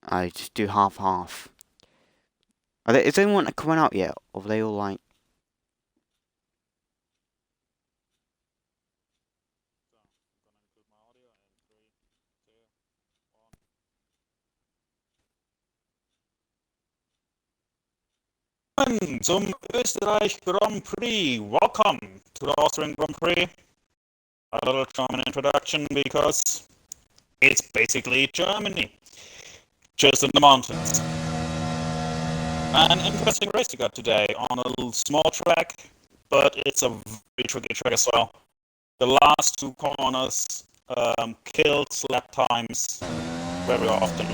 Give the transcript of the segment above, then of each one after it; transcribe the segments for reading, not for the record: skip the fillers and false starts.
I just do half-half. Is anyone coming out yet? Or are they all like... Zum Österreich Grand Prix. Welcome to the Austrian Grand Prix. A little German introduction because it's basically Germany, just in the mountains. An interesting race you got today on a little small track, but it's a very tricky track as well. The last two corners killed lap times very often.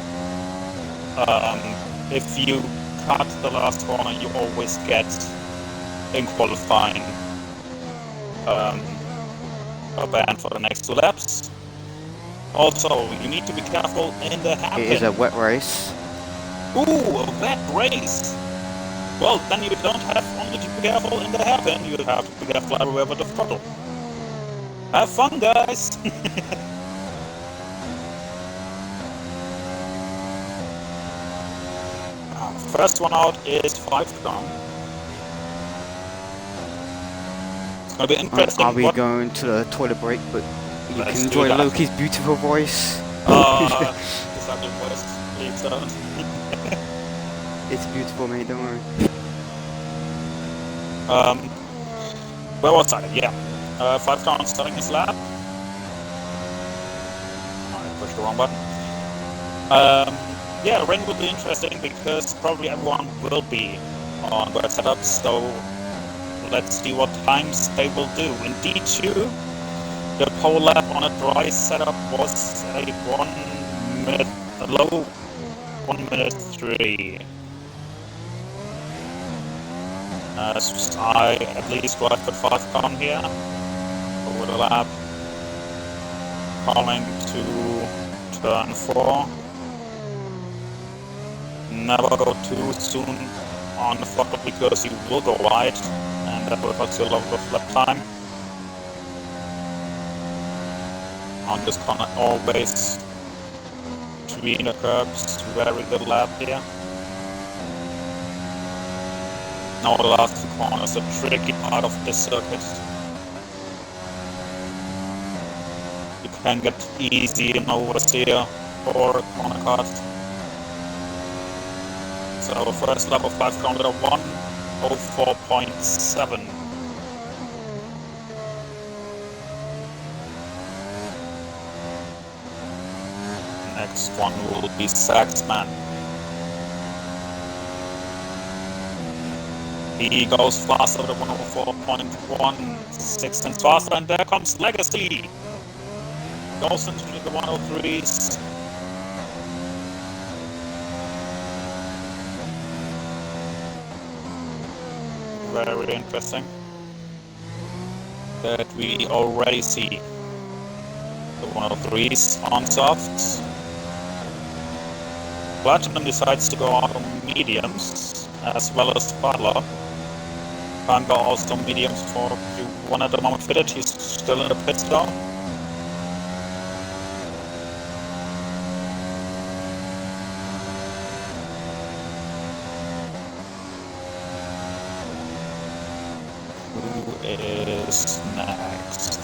If you cut the last corner, you always get in qualifying a ban for the next two laps. Also, you need to be careful in the hairpin. It is a wet race. Ooh, a wet race! Well, then you don't have only to be careful in the hairpin, you have to be careful everywhere with the throttle. Have fun, guys! First one out is 5 down. It's gonna be interesting. Are we going to the toilet break? But you can enjoy Loki's beautiful voice. His ugly voice leaves out. It's beautiful, mate, don't worry. Where was I? Yeah. 5 down starting his lap. I pushed the wrong button. Yeah, rain will be interesting because probably everyone will be on wet setups, so let's see what times they will do. In D2, the pole lap on a dry setup was a 1 minute, a low 1 minute 3. As I at least drive the 5 down here over the lap, coming to turn 4. Never go too soon on the throttle because you will go wide and that will cost you a lot of lap time. On this corner, always between the curbs, very good lap here. Now the last 2 corners, the tricky part of this circuit. You can get easy in oversteer or corner cut. So first lap of 5 km 1:04.7. Next one will be Saxman. He goes faster than 104.1, 6 tenths faster, and there comes Legacy. Goes into the 103s. Very interesting that we already see the 103s on softs. Platinum decides to go out on mediums as well as Butler. Can't go also mediums for Q1 at the moment fitted, he's still in the pit stop. Is next.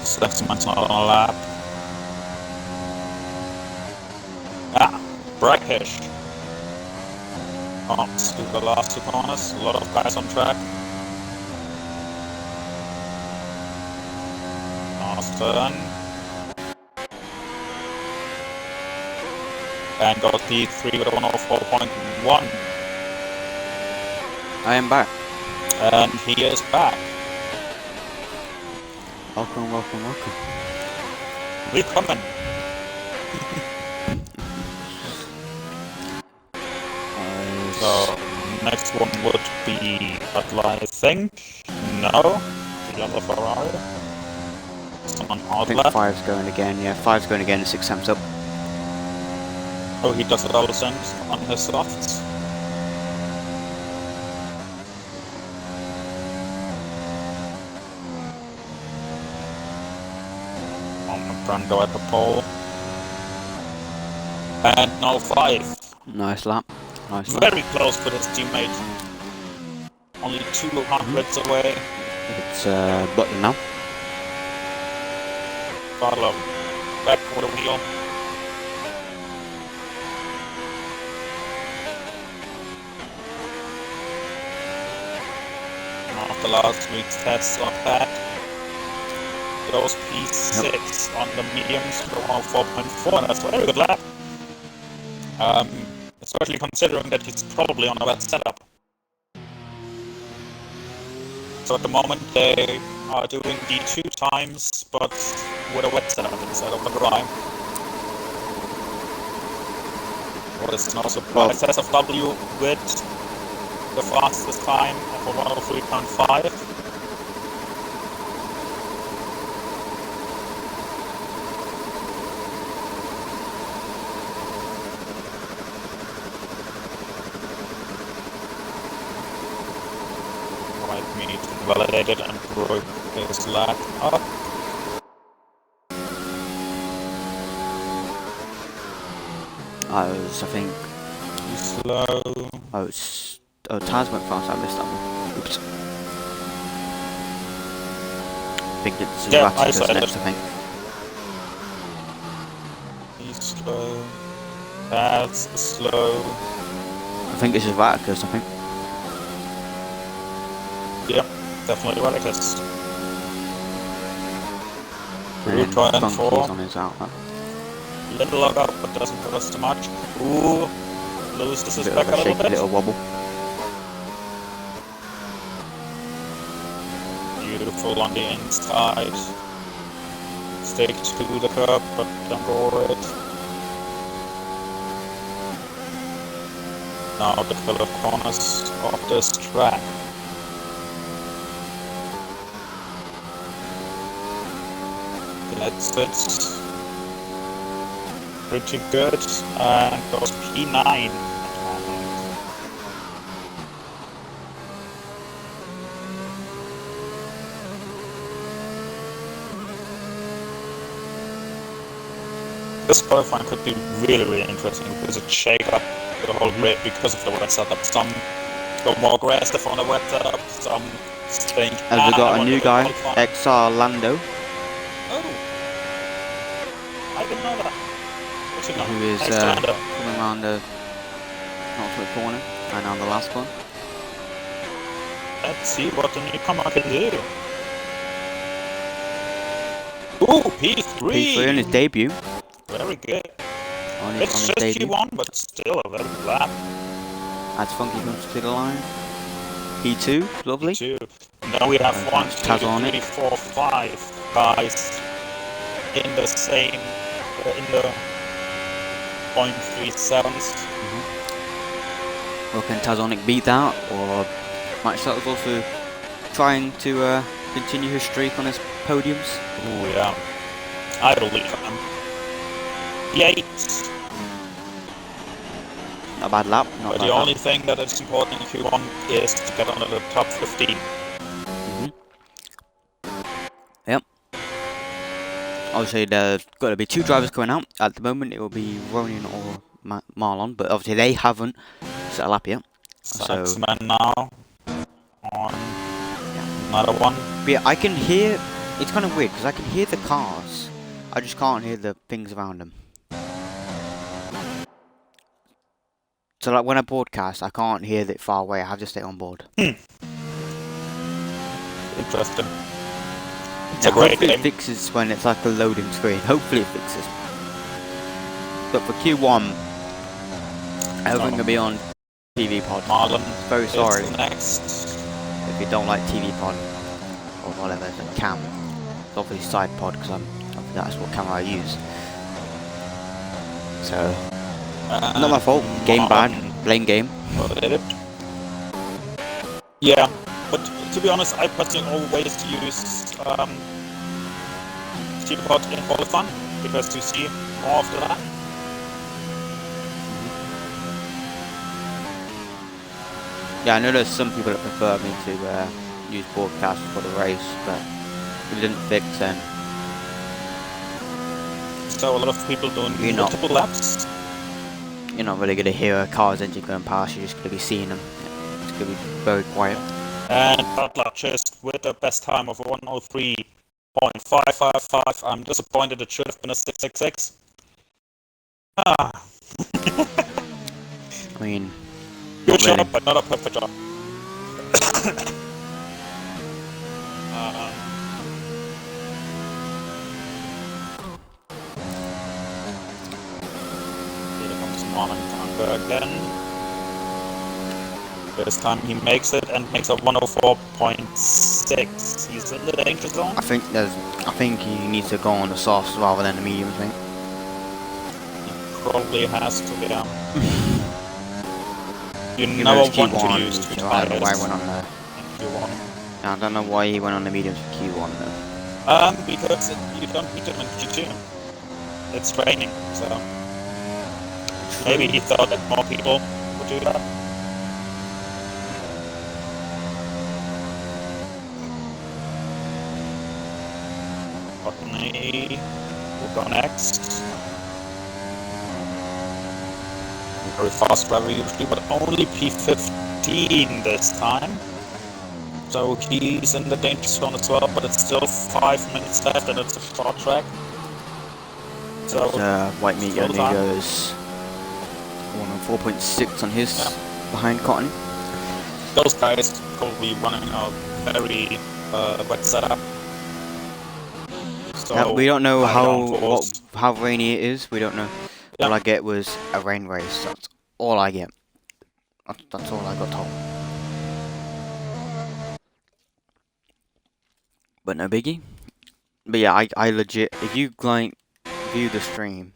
Saxman's not on a lap. Brackish. Comes to the last 2 corners. A lot of guys on track. Last turn. And got P3 with a 104.1. I am back. And he is back. Welcome, welcome, welcome. Willkommen. So, next one would be Butler, I think. No? The other Ferrari? Someone I think left. 5's going again, yeah. 5's going again, 6 times up. Oh, he does a double send on his softs. I'm gonna go at the pole. And now 5. Nice lap. Nice lap. Very close with his teammate. Only 200s away. It's Button now. Barlow back for the wheel. After last week's tests are back. Goes P6 on the mediums to 4.4. That's a very good lap. Especially considering that he's probably on a wet setup. So at the moment they are doing D2 times, but with a wet setup instead of a dry. What is no surprise, SFW with the fastest time of a 103.5. We need to validate it and break his lap up. I think. Slow. Taz went fast. I missed that one. Oops. I think it's Raticus next. I think. He's slow. That's slow. I think this is Raticus. I think. Yep, definitely Raticus. And Funky's 4 on his outlet. Little log up, but doesn't hurt us too much. Ooh, loses his back a little bit. Little wobble. Beautiful on the inside. Stick to the curb, but don't go over it. Now the killer corners of this track. That's it. Pretty good. And goes P9. This qualifying could be really interesting because it shake up the whole grid because of the wet setup. Some go more aggressive on the wet setup, some think. And we got a new guy, XR Lando. Oh, I didn't know that. Who is coming around the ultimate corner and on the last one. Let's see what the newcomer can do. Ooh, P3! P3 on his debut. Very good. It's just debut. Q1, but still a very good lap. As Funky comes to the line. P2, lovely. P2. Now we have 1, 2, Tazonic. 3, 4, 5 guys in the same, in the 0.37s. Well, can Tazonic beat that, or Max Sutter's also trying to continue his streak on his podiums? Oh yeah, I believe him. Yates. Not a bad lap. Not but bad the lap. only thing that is important in Q1 is to get under the top 15. Yep. Obviously, there's got to be 2 drivers going out. At the moment, it will be Ronin or Marlon, but obviously they haven't set a lap yet. Saxman now on another one. But yeah, I can hear. It's kind of weird because I can hear the cars. I just can't hear the things around them. So like when I broadcast, I can't hear it far away. I have to stay on board. Interesting. It's Now, a great hopefully game. it fixes when it's like a loading screen. Hopefully it fixes. But for Q1, I think it'll be on TV pod. Marlon, very sorry next. if you don't like TV pod or whatever. It's a cam. It's obviously side pod because that's what camera I use. So not my fault. Game bad. Blame game. Yeah, but to be honest, I personally always use TV pod in all fun because you see more of that. Yeah, I know there's some people that prefer me to use broadcast for the race, but if it didn't fix, then so a lot of people doing multiple laps. you're not really gonna hear a car's engine going past. You're just gonna be seeing them. It's gonna be very quiet. And Butler just with the best time of 103.555. I'm disappointed. It should have been a 666. Ah. I mean, Good really. job, but not a perfect job. Here comes Norman Thunberg again. This time he makes it and makes a 104.6. He's in the danger zone. I think he needs to go on the softs rather than the mediums, mate. Probably has to, yeah. You He never knows want Q1, to use two so I don't know why he tires went on there. in Q1. I don't know why he went on the mediums for Q1 though. Because you don't need them in Q2. It's training, so maybe he thought that more people would do that. Courtney will go next. Very fast driver usually, but only P15 this time. So he's in the danger zone as well, but it's still 5 minutes left and it's a short track. So White meat only goes 104.6 on his behind Cotton. Those guys probably running a very wet setup. So yeah, we don't know how rainy it is. We don't know. Yeah. All I get was a rain race. That's all I get. That's all I got told. But no biggie. But yeah, I legit. If you like view the stream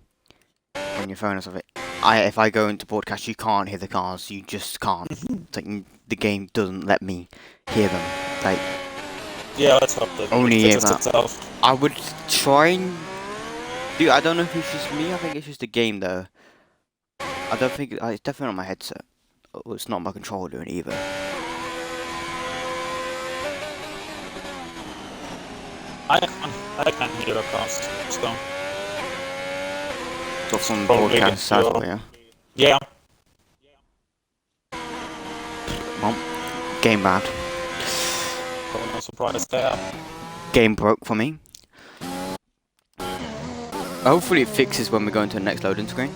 on your phone or something, if I go into broadcast, you can't hear the cars. You just can't. It's like the game doesn't let me hear them. Like yeah, let's hope that only it fixes that. itself. I would try and do. I don't know if it's just me. I think it's just the game though. I don't think it's definitely not my headset. Oh, it's not my controller doing it either. I can't hear the cast, so Got from probably broadcast as well, yeah. yeah. Well, game bad. Probably no surprise there. Game broke for me. Hopefully it fixes when we go into the next loading screen.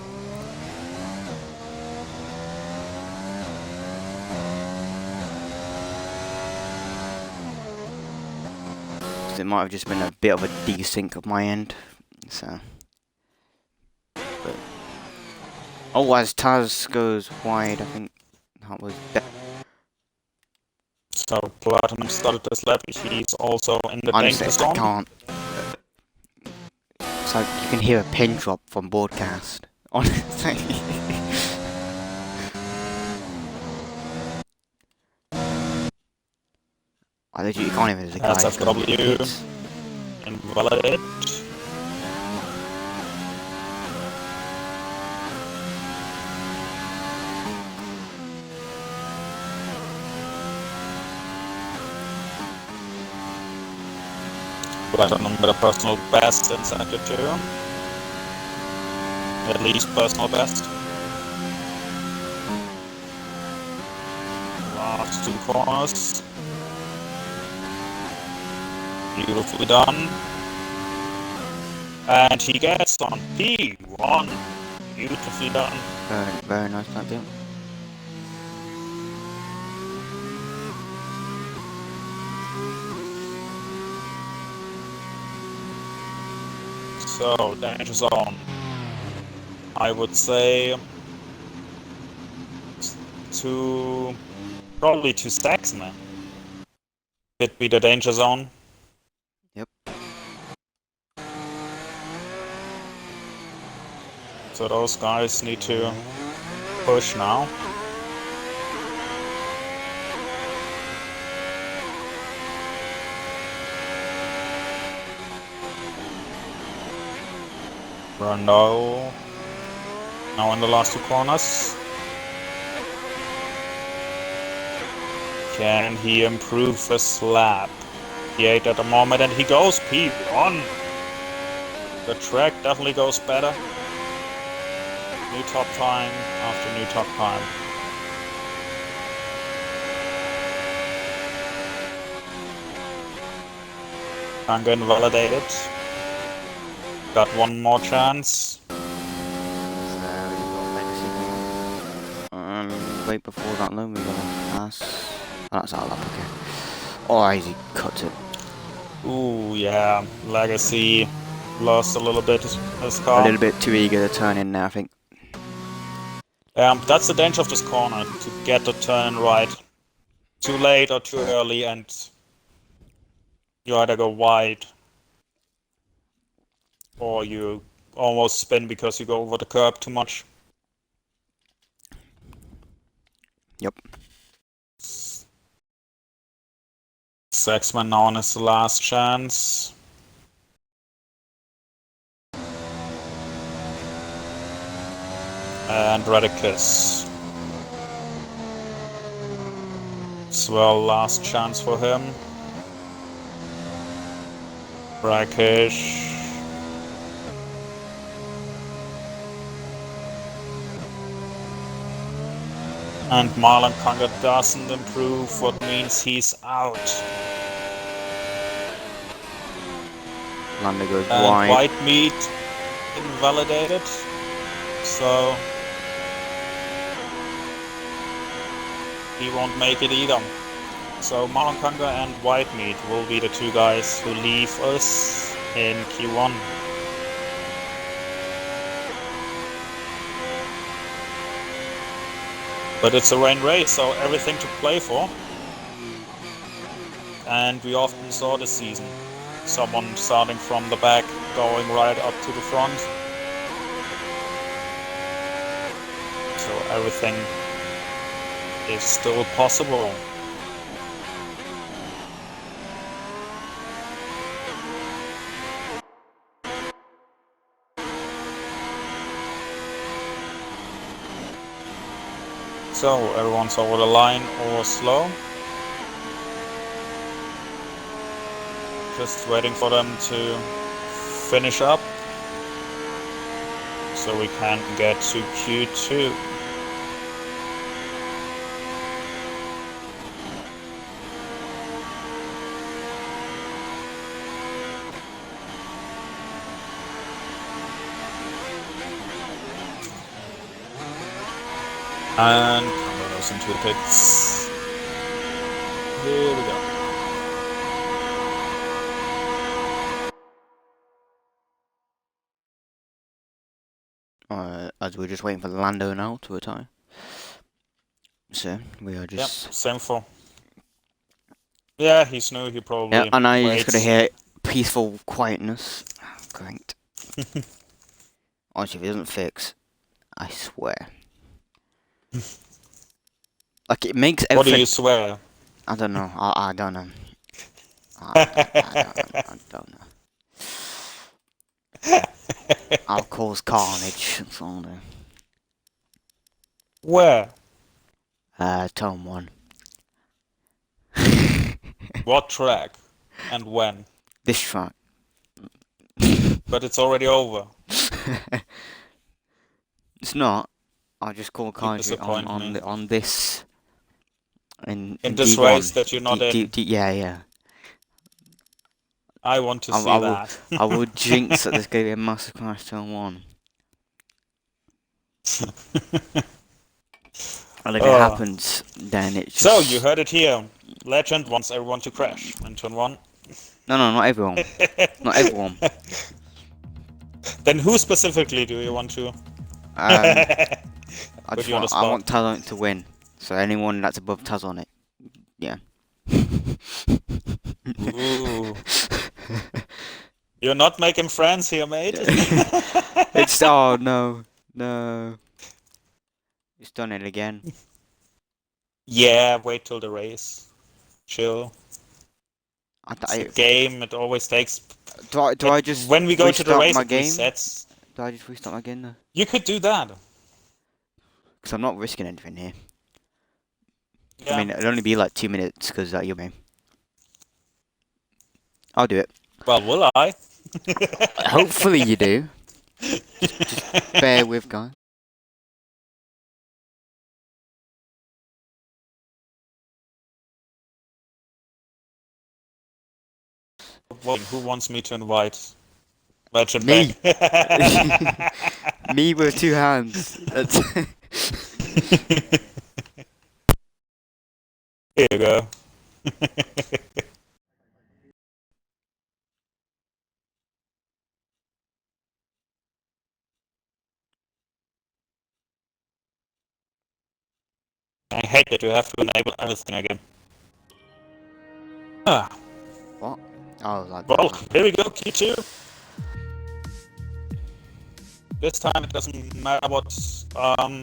It might have just been a bit of a desync of my end, so. But as Taz goes wide, I think that was. So Platinum started this lap. He's also in the Honestly, danger zone. I can't. It's like you can hear a pin drop from broadcast. Honestly. I literally you can't even hear the guys. SFW. Invalid. Platinum with a personal best in Sector 2. At least personal best. Last two corners. Beautifully done. And he gets on P1. Beautifully done. Very nice type deal. So, danger zone. I would say probably two stacks, man. Could be the danger zone. Yep. So those guys need to push now. Brando now in the last two corners. Can he improve his lap? P8 at the moment, and he goes P1. The track definitely goes better. New top time after new top time. Kanga invalidated. Got one more chance. Right before that though, we got a pass. Oh, that's our lap, okay. Oh, easy cut it. Ooh, yeah. Legacy lost a little bit his A car. little bit too eager to turn in now, I think. That's the danger of this corner, to get the turn right. Too late or too early, and you either go wide or you almost spin because you go over the curb too much. Yep. Sexman now on his last chance. And Radicus. As well, last chance for him. Rakish. And Marlon Kanga doesn't improve, what means he's out. Lando goes And wide. white meat invalidated. So he won't make it either. So Marlon Kanga and white meat will be the two guys who leave us in Q1. But it's a rain race, so everything to play for. And we often saw this season someone starting from the back, going right up to the front. So everything is still possible. So everyone's over the line or slow. Just waiting for them to finish up so we can get to Q2. And Kanga goes into the pits. Here we go. As we're just waiting for Lando now to retire. So, we are just... Yep, same for... Yeah, he's new, he probably Yeah, and now you're just waits. gonna hear peaceful quietness. Great. Honestly, if it doesn't fix, I swear. Like, it makes everything... What do you swear? I don't know. I don't know. I don't know. I'll cause carnage. That's all I Where? do. Tone 1. What track? And when? This track. But it's already over. It's not. I'll just call You carnage disappoint me. on this... In this D1. race that you're not in. Yeah. I want to see that. I will jinx that there's going to be a massive crash turn 1. And if it happens, then it's just... So, you heard it here. Legend wants everyone to crash in turn 1. No, not everyone. Not everyone. Then who specifically do you want to? I Put you on the spot. want Tazon to win. So anyone that's above Taz on it. Yeah. Ooh. You're not making friends here, mate. It's... Oh, no. It's done it again. Yeah, wait till the race. Chill. It's a game, it always takes... Do I just when we go to the restart race, my it game? resets. Do I just restart my game though? You could do that. Because I'm not risking anything here. Yeah. I mean, it'll only be like 2 minutes because you're me. I'll do it. Well, will I? Hopefully you do. Just bear with, guys. Who wants me to invite Legend Me. back? Me with two hands. That's Here you go. I hate that you have to enable everything again. Ah, what? Oh, like well, that. here we go, Q2. This time it doesn't matter what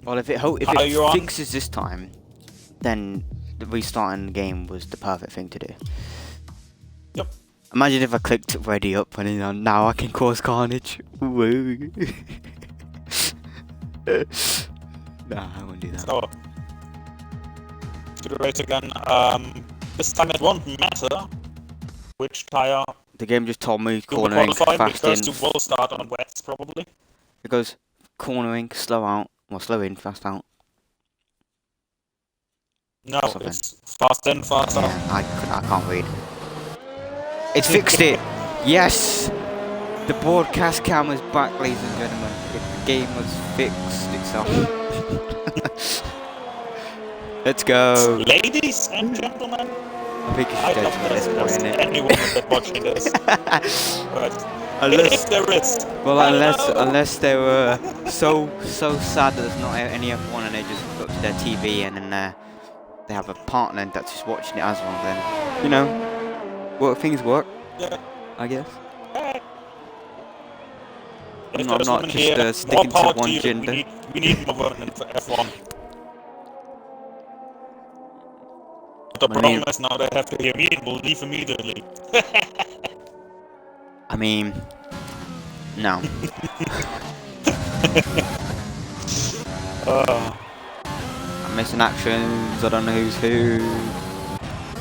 Well, if how you're it on. fixes this time, then restarting the game was the perfect thing to do. Yep. Imagine if I clicked ready up and then now I can cause carnage. Woo. Nah, I won't do that. So, to the race again. This time it won't matter which tire The game just told me you will cornering qualify fast in. because you will start on wets probably. It goes cornering, slow out, well slow in, fast out. No, Something. it's fast in, fast out. Yeah, I can't read. It's fixed it! Yes! The broadcast camera's back, ladies and gentlemen. The game has fixed itself. Let's go! Ladies and gentlemen, I think you I should love definitely this this point, most innit? anyone that's watching this. But Unless, if there is, well, hello. unless they were so sad that there's not any F1 and they just hook up to their TV and then they have a partner that's just watching it as well, then, you know, things work, Yeah. I guess. If I'm there's not women just here, more sticking to power one you. gender. We need more women in F1. The problem is now they have to hear me and will leave immediately. I mean, no. I'm missing actions, I don't know who's who.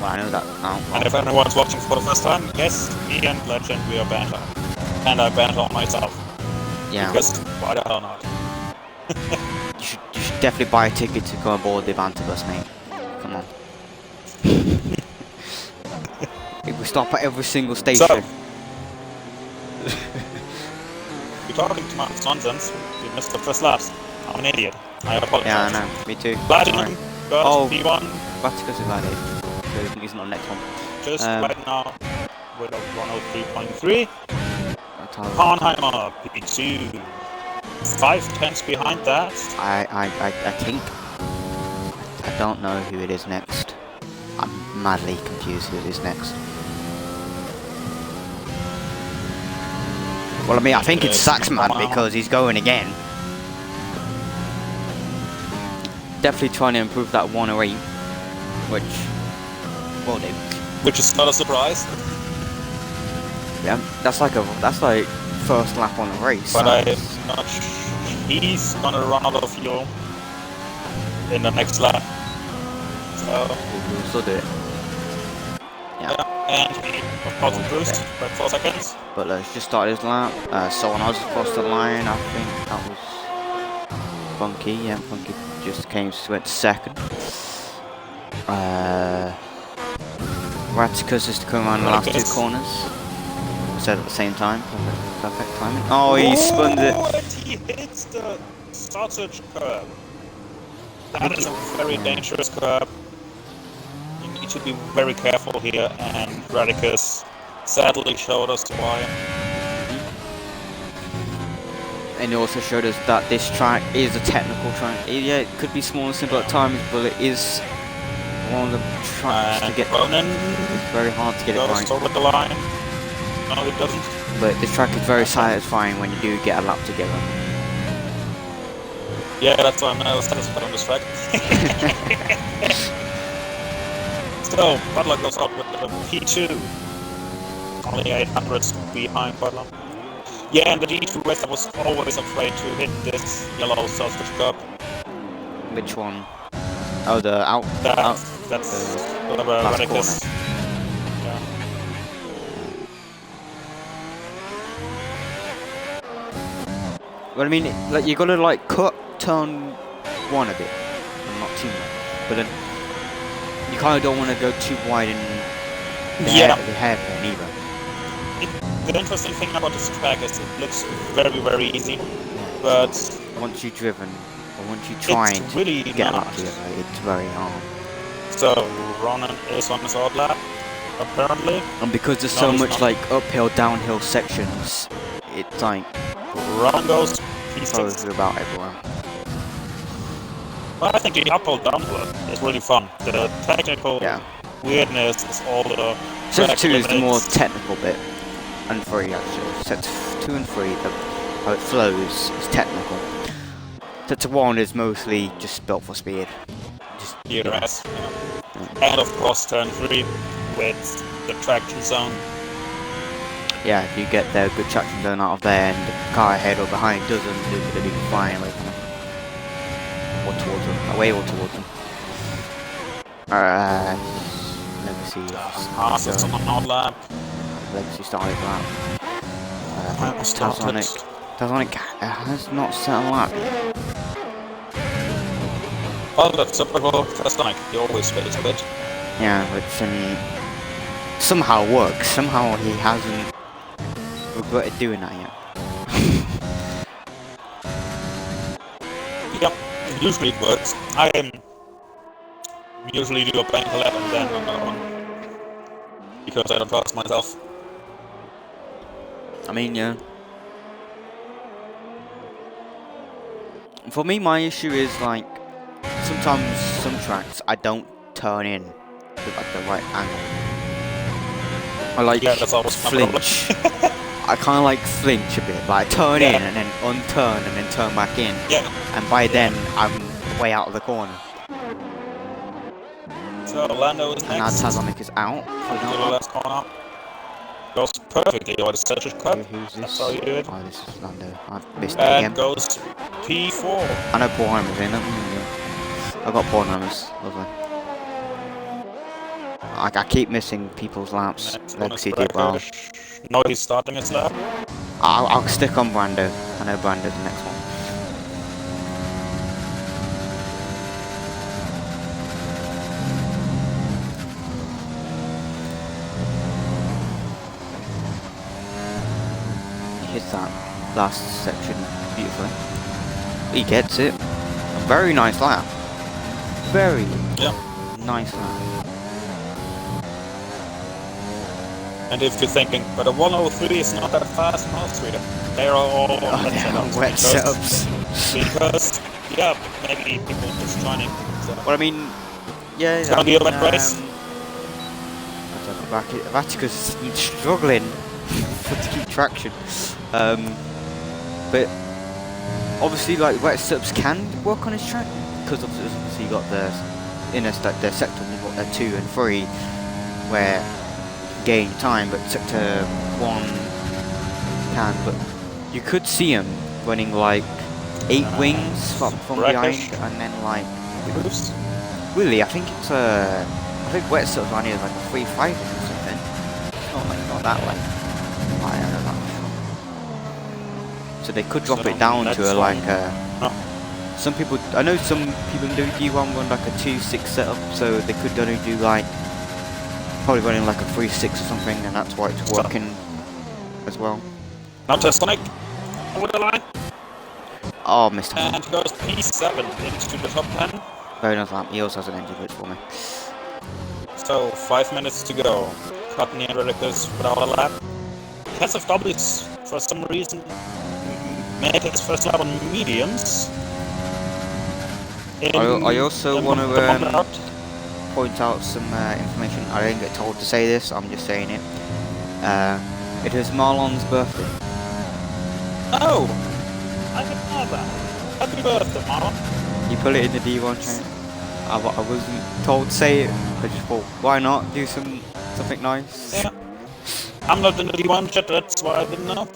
Well, I know that now. And if anyone's watching for the first time, yes, me and Legend, we are banter. And I banter myself. Yeah. Because why the hell not? You should definitely buy a ticket to go aboard the banter bus, mate. Come on. If we stop at every single station. So, you're talking too much nonsense. You missed the first laps. I'm an idiot. I apologize. Yeah, I know. Me too. Platinum, got Oh. P1. That's because of that. So he's not next one. Just right now, with a 103.3. That's how Kornheimer, P2. 5 tenths behind that. I think. I don't know who it is next. I'm madly confused who it is next. Well, I mean, I think it's Saxman because he's going again. Definitely trying to improve that 108, which will do. Which is not a surprise. Yeah, that's like first lap on the race. But I'm not he's gonna run out of fuel in the next lap. So We'll still do it. Yeah. And he of course boost by 4 seconds. But let's just start his lap. Someone else crossed the line. I think that was Funky. Yeah, Funky just went second. Raticus is to come around the last two corners. Said at the same time. Perfect timing. Oh, he spun it. And he hits the sausage curb. That is a very dangerous curb. You need to be very careful here, and Radicus sadly showed us why. And he also showed us that this track is a technical track. Yeah, it could be small and simple at times, but it is one of the tracks to get. Ronan It's very hard to get it goes right. over the line. No, it doesn't. But this track is very satisfying when you do get a lap together. Yeah, that's why I'm satisfied on this track. So, Butler goes out with the P2. Only 800 behind Butler. Yeah, and the D2 race, I was always afraid to hit this yellow sausage cup. Which one? Oh, the out. That's whatever last Radicus. Yeah. Well, I mean, like you gotta like cut turn one a bit, and not too much. But then you kind of don't want to go too wide in the hairpin either. the interesting thing about this track is it looks very, very easy, but once you've driven, or once you try it's to really get not. lucky, it's very hard. So Ronan is on his odd lap, apparently. And because there's No, so he's much not. like uphill, downhill sections, it's like Ronan goes throws P6. you about everywhere. But I think the uphill downhill is really fun. The technical Yeah. weirdness is all the Set track 2 is the more limits. technical bit, and 3 actually. Set 2 and 3, how it flows is technical. Set 1 is mostly just built for speed. Just DRS. And of course turn 3 with the traction zone. yeah, if you get the good traction zone out of there and the car ahead or behind doesn't, you're going to be flying away from them. Or towards them. Away or towards them. Legacy. Haas is on an odd lap. Legacy started lap. I think Started. Tazonic has not set a lap yet. Well, that's typical Testonic. He always fails a bit. Yeah, which somehow works. Somehow he hasn't regretted doing that yet. Yep, usually it works. I usually do a bank lap and then another one. Because I don't trust myself. I mean, yeah. For me, my issue is like sometimes some tracks I don't turn in at the right angle. I like Yeah, that's always my problem. flinch. I kind of like flinch a bit, but I turn in and then unturn and then turn back in. Yeah. And by then I'm way out of the corner. So Lando is And now next. Tazonic is out. To the left corner. Goes perfectly over the center cut. Who's this? That's how you do it. Oh, this is Lando. I've missed it And again. goes P4. I know Paul Heimer's in it. I got Paul Heimer's. Lovely. I keep missing people's laps. Next one is Legacy did well. Brackish. No, he's starting his lap. I'll stick on Brando. I know Brando's the next one. He hits that last section beautifully. He gets it. A very nice lap. Very nice lap. And if you're thinking, but a 103 is not that fast in Austria, they are all on wet setups. Wet setups. Because, yeah, maybe people just joining. So. Well, I mean, yeah. It's gonna be a wet race. Vatica's struggling to keep traction. But obviously, like wet setups can work on his track because obviously you got the the sector you've got the 2 and 3 where gain time, but sector 1 can. But you could see him running like 8 wings from behind, and then like really, I think it's I think wet stuff on here is like a 3-5 or something. It's not like not that way. I don't know that. So they could drop it down to a like some people. I know some people do D1 run like a 2-6 setup, so they could only do like. Probably running like a 3-6 or something, and that's why it's working as well. Now Testonic over the line. Oh, Mr. And he goes P7 into the top 10. Very nice lap. He also has an engine glitch for me. So 5 minutes to go. Cut near Ridiculous without a lap. SFWs for some reason made his first lap on mediums. I also want to point out some information. I didn't get told to say this, I'm just saying it. It is Marlon's birthday. Oh! I didn't know that. Happy birthday, Marlon. You put it in the D1 channel. I wasn't told to say it. I just thought, why not do something nice? Yeah. I'm not in the D1 chat, that's why I didn't know.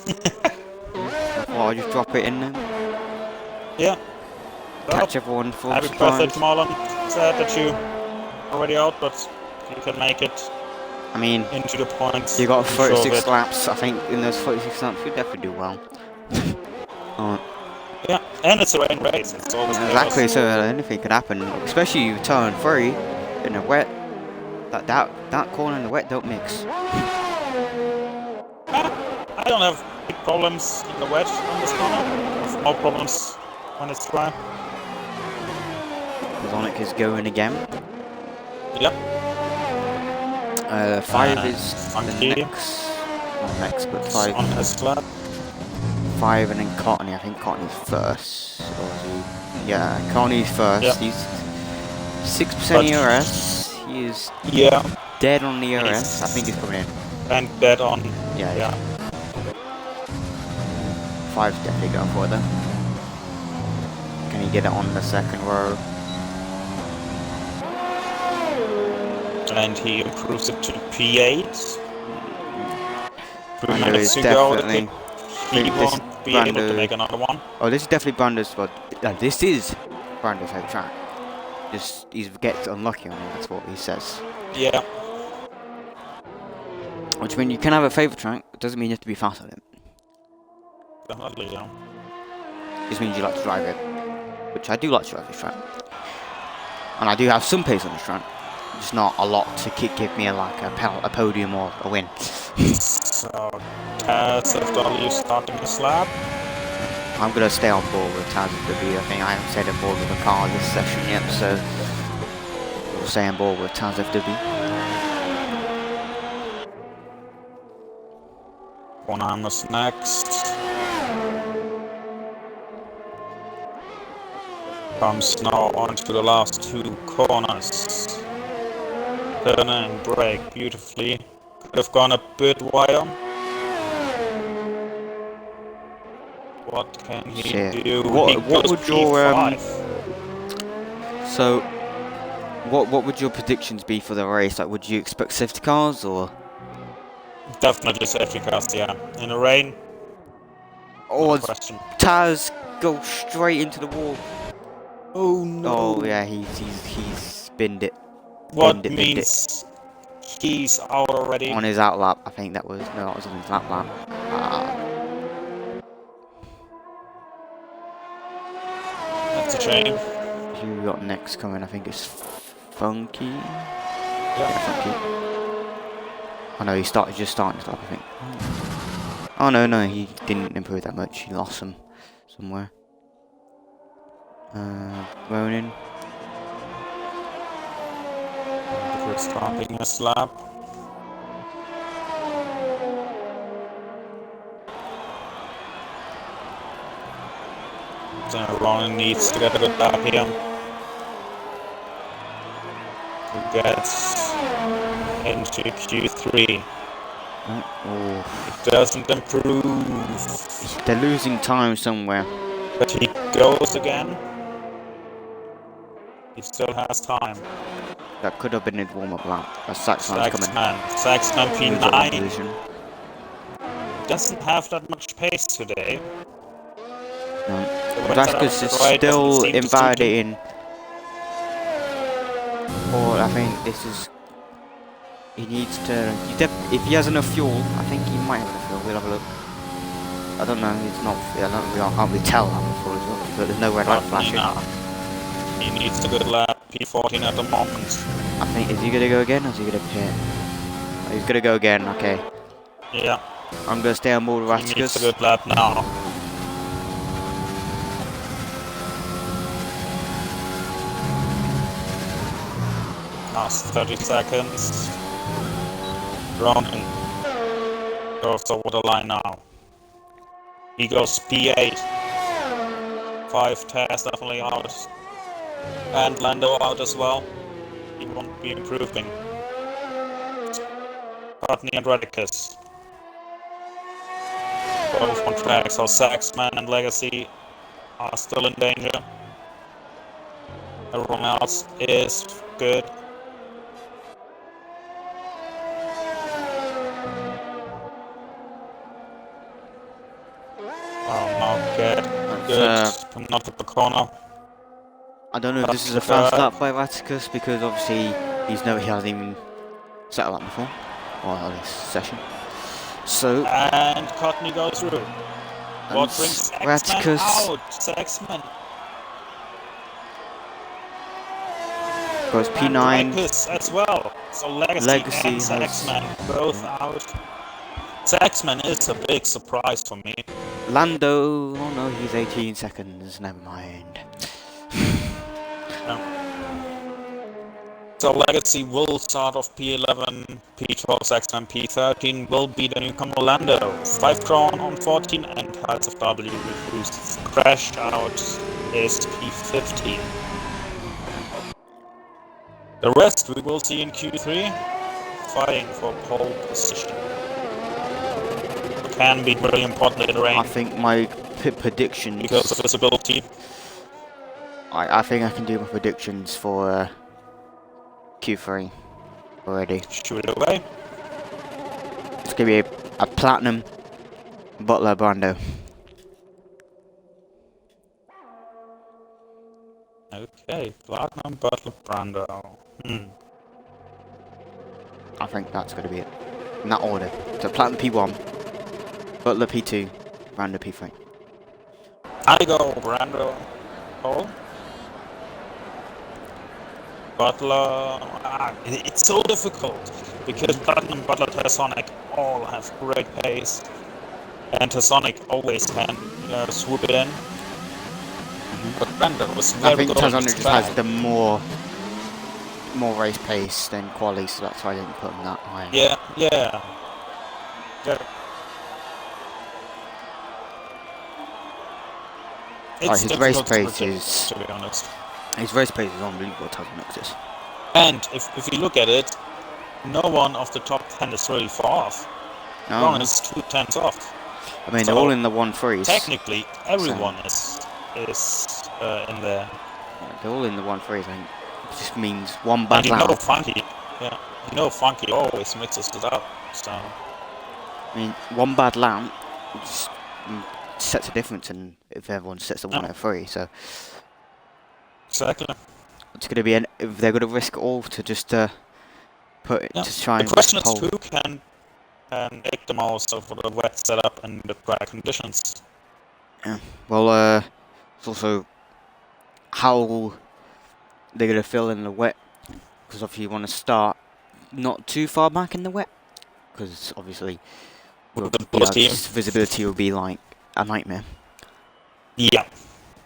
Well, I'll just drop it in there. Yeah. Catch everyone for happy birthday to Marlon. Sad that you already out, but you can make it. I mean, into the points. You got 36 laps. I think in those 36 laps, you definitely do well. Yeah, and it's a rain race. It's always exactly. So anything could happen, especially you turn 3 in the wet. That corner and the wet don't mix. I don't have big problems in the wedge on this corner. I have no problems when it's dry. Sonic is going again. Yep. 5 is the Funky. next. Not next, but It's 5. on his lap. 5 and then Courtney. I think Courtney's first. Or is he? Yeah, Courtney's first. Yep. He's 6% But- ERS. He is Yeah. dead on the ERS. He's- I think he's coming in. And dead on. Yeah. Yeah. 5's definitely going for it though. Can he get it on the second row? And he improves it to P8. Brando 3 minutes is to go. definitely. He this won't be able to Brando- make another one. Oh, this is definitely Brando's. Well, this is Brando's favourite track. Just he gets unlucky on it. That's what he says. Yeah. Which means you can have a favourite track. It doesn't mean you have to be fast on it. Definitely, yeah. It just means you like to drive it, which I do like to drive this track. And I do have some pace on this track. Just not a lot to give me a podium or a win. So, SFW starting his lap. I'm gonna stay on board with Taz FW. I think I haven't stayed on board with a car this session yet, so we'll stay on board with Taz FW. Bonheimer's next. Comes now onto the last 2 corners. Turn and brake beautifully. Could have gone a bit wider. What can he Shit. do? What He goes would your P5. So what would your predictions be for the race? Like, would you expect safety cars or Definitely safety cars, yeah. In the rain, no or question. Taz go straight into the wall? Oh no. Oh yeah, he's spinned it. What binned it. means he's out already? On his out lap. I think that was that was on his lap. That's a shame. Who got next coming? I think it's Funky. Yeah. Funky. Oh no, he just starting his lap, I think. Oh no, he didn't improve that much. He lost some somewhere. Ronin. Starting his lap. So Ronan needs to get a good lap here. He gets into Q3. Oh, It doesn't improve. they're losing time somewhere. But he goes again. He still has time. That could have been his warm-up lap. Saxman's coming. Saxman Good job on P9 position. doesn't have that much pace today. No. The Vasquez is still invalidating. Or I think this is. He needs to. If he has enough fuel, I think he might have enough fuel. We'll have a look. I don't know. It's not. I can't really tell how much fuel he's got, but there's no red light flashing. He needs a good lap. P14 at the moment. I think. Is he gonna go again, or is he gonna pit? Oh, he's gonna go again. Okay. Yeah. I'm gonna stay on board with He needs a Vasquez. good lap now. Last 30 seconds. Ronan goes over the line now. He goes P8. 5 Taz definitely out. And Lando out as well. He won't be improving. Courtney and Radicus. Both on track, so Saxman and Legacy are still in danger. Everyone else is good. Oh, not good. Good. Not at the corner. I don't know if this is a fast lap by Vaticus because obviously he hasn't even set a lap before, or on this session. So And Courtney goes through. What brings Saxman out? Saxman goes P9. Radicus as well. So Legacy and Saxman both out. Saxman is a big surprise for me. Lando, oh no, he's 18 seconds, never mind. So Legacy will start off P11, P12 Saxman, P13 will be the newcomer Lando. 5 drawn on 14 and Tides of W, who's crashed out, is P15. The rest we will see in Q3, fighting for pole position. Can be very important in the rain I think my predictions... because of visibility. I think I can do my predictions for Q3 already. Shoot it away. It's going to be a Platinum Butler Brando. Okay, Platinum Butler Brando. I think that's going to be it. In that order. So Platinum P1, Butler P2, Brando P3. I go Brando pole. Butler, it's so difficult because Platinum, Butler, Tersonic all have great pace, and Tersonic always can swoop it in. But Brando was very I think good on Tersonic his just track. has the more race pace than quali, so that's why I didn't put him that high. Yeah. It's his race difficult to pace predict, is... to be honest. His race pace is unbelievable, Tersonic is. And if you look at it, no one of the top 10 is really far off. No, Ron is 2/10 off. I mean, So, they're all in the 1-3s. Technically, everyone is in there. Yeah, they're all in the 1-3s, I think. It just means one And bad lap. Funky always mixes it up. So I mean, one bad lap just sets a difference in if everyone sets the 103, so... exactly. It's going to be if they're going to risk it all to just put it to try and the question pole. is who can make the most of the wet setup and the dry conditions. Yeah. Well, it's also how they're going to fill in the wet, because obviously you want to start not too far back in the wet, because obviously visibility will be like a nightmare. Yeah,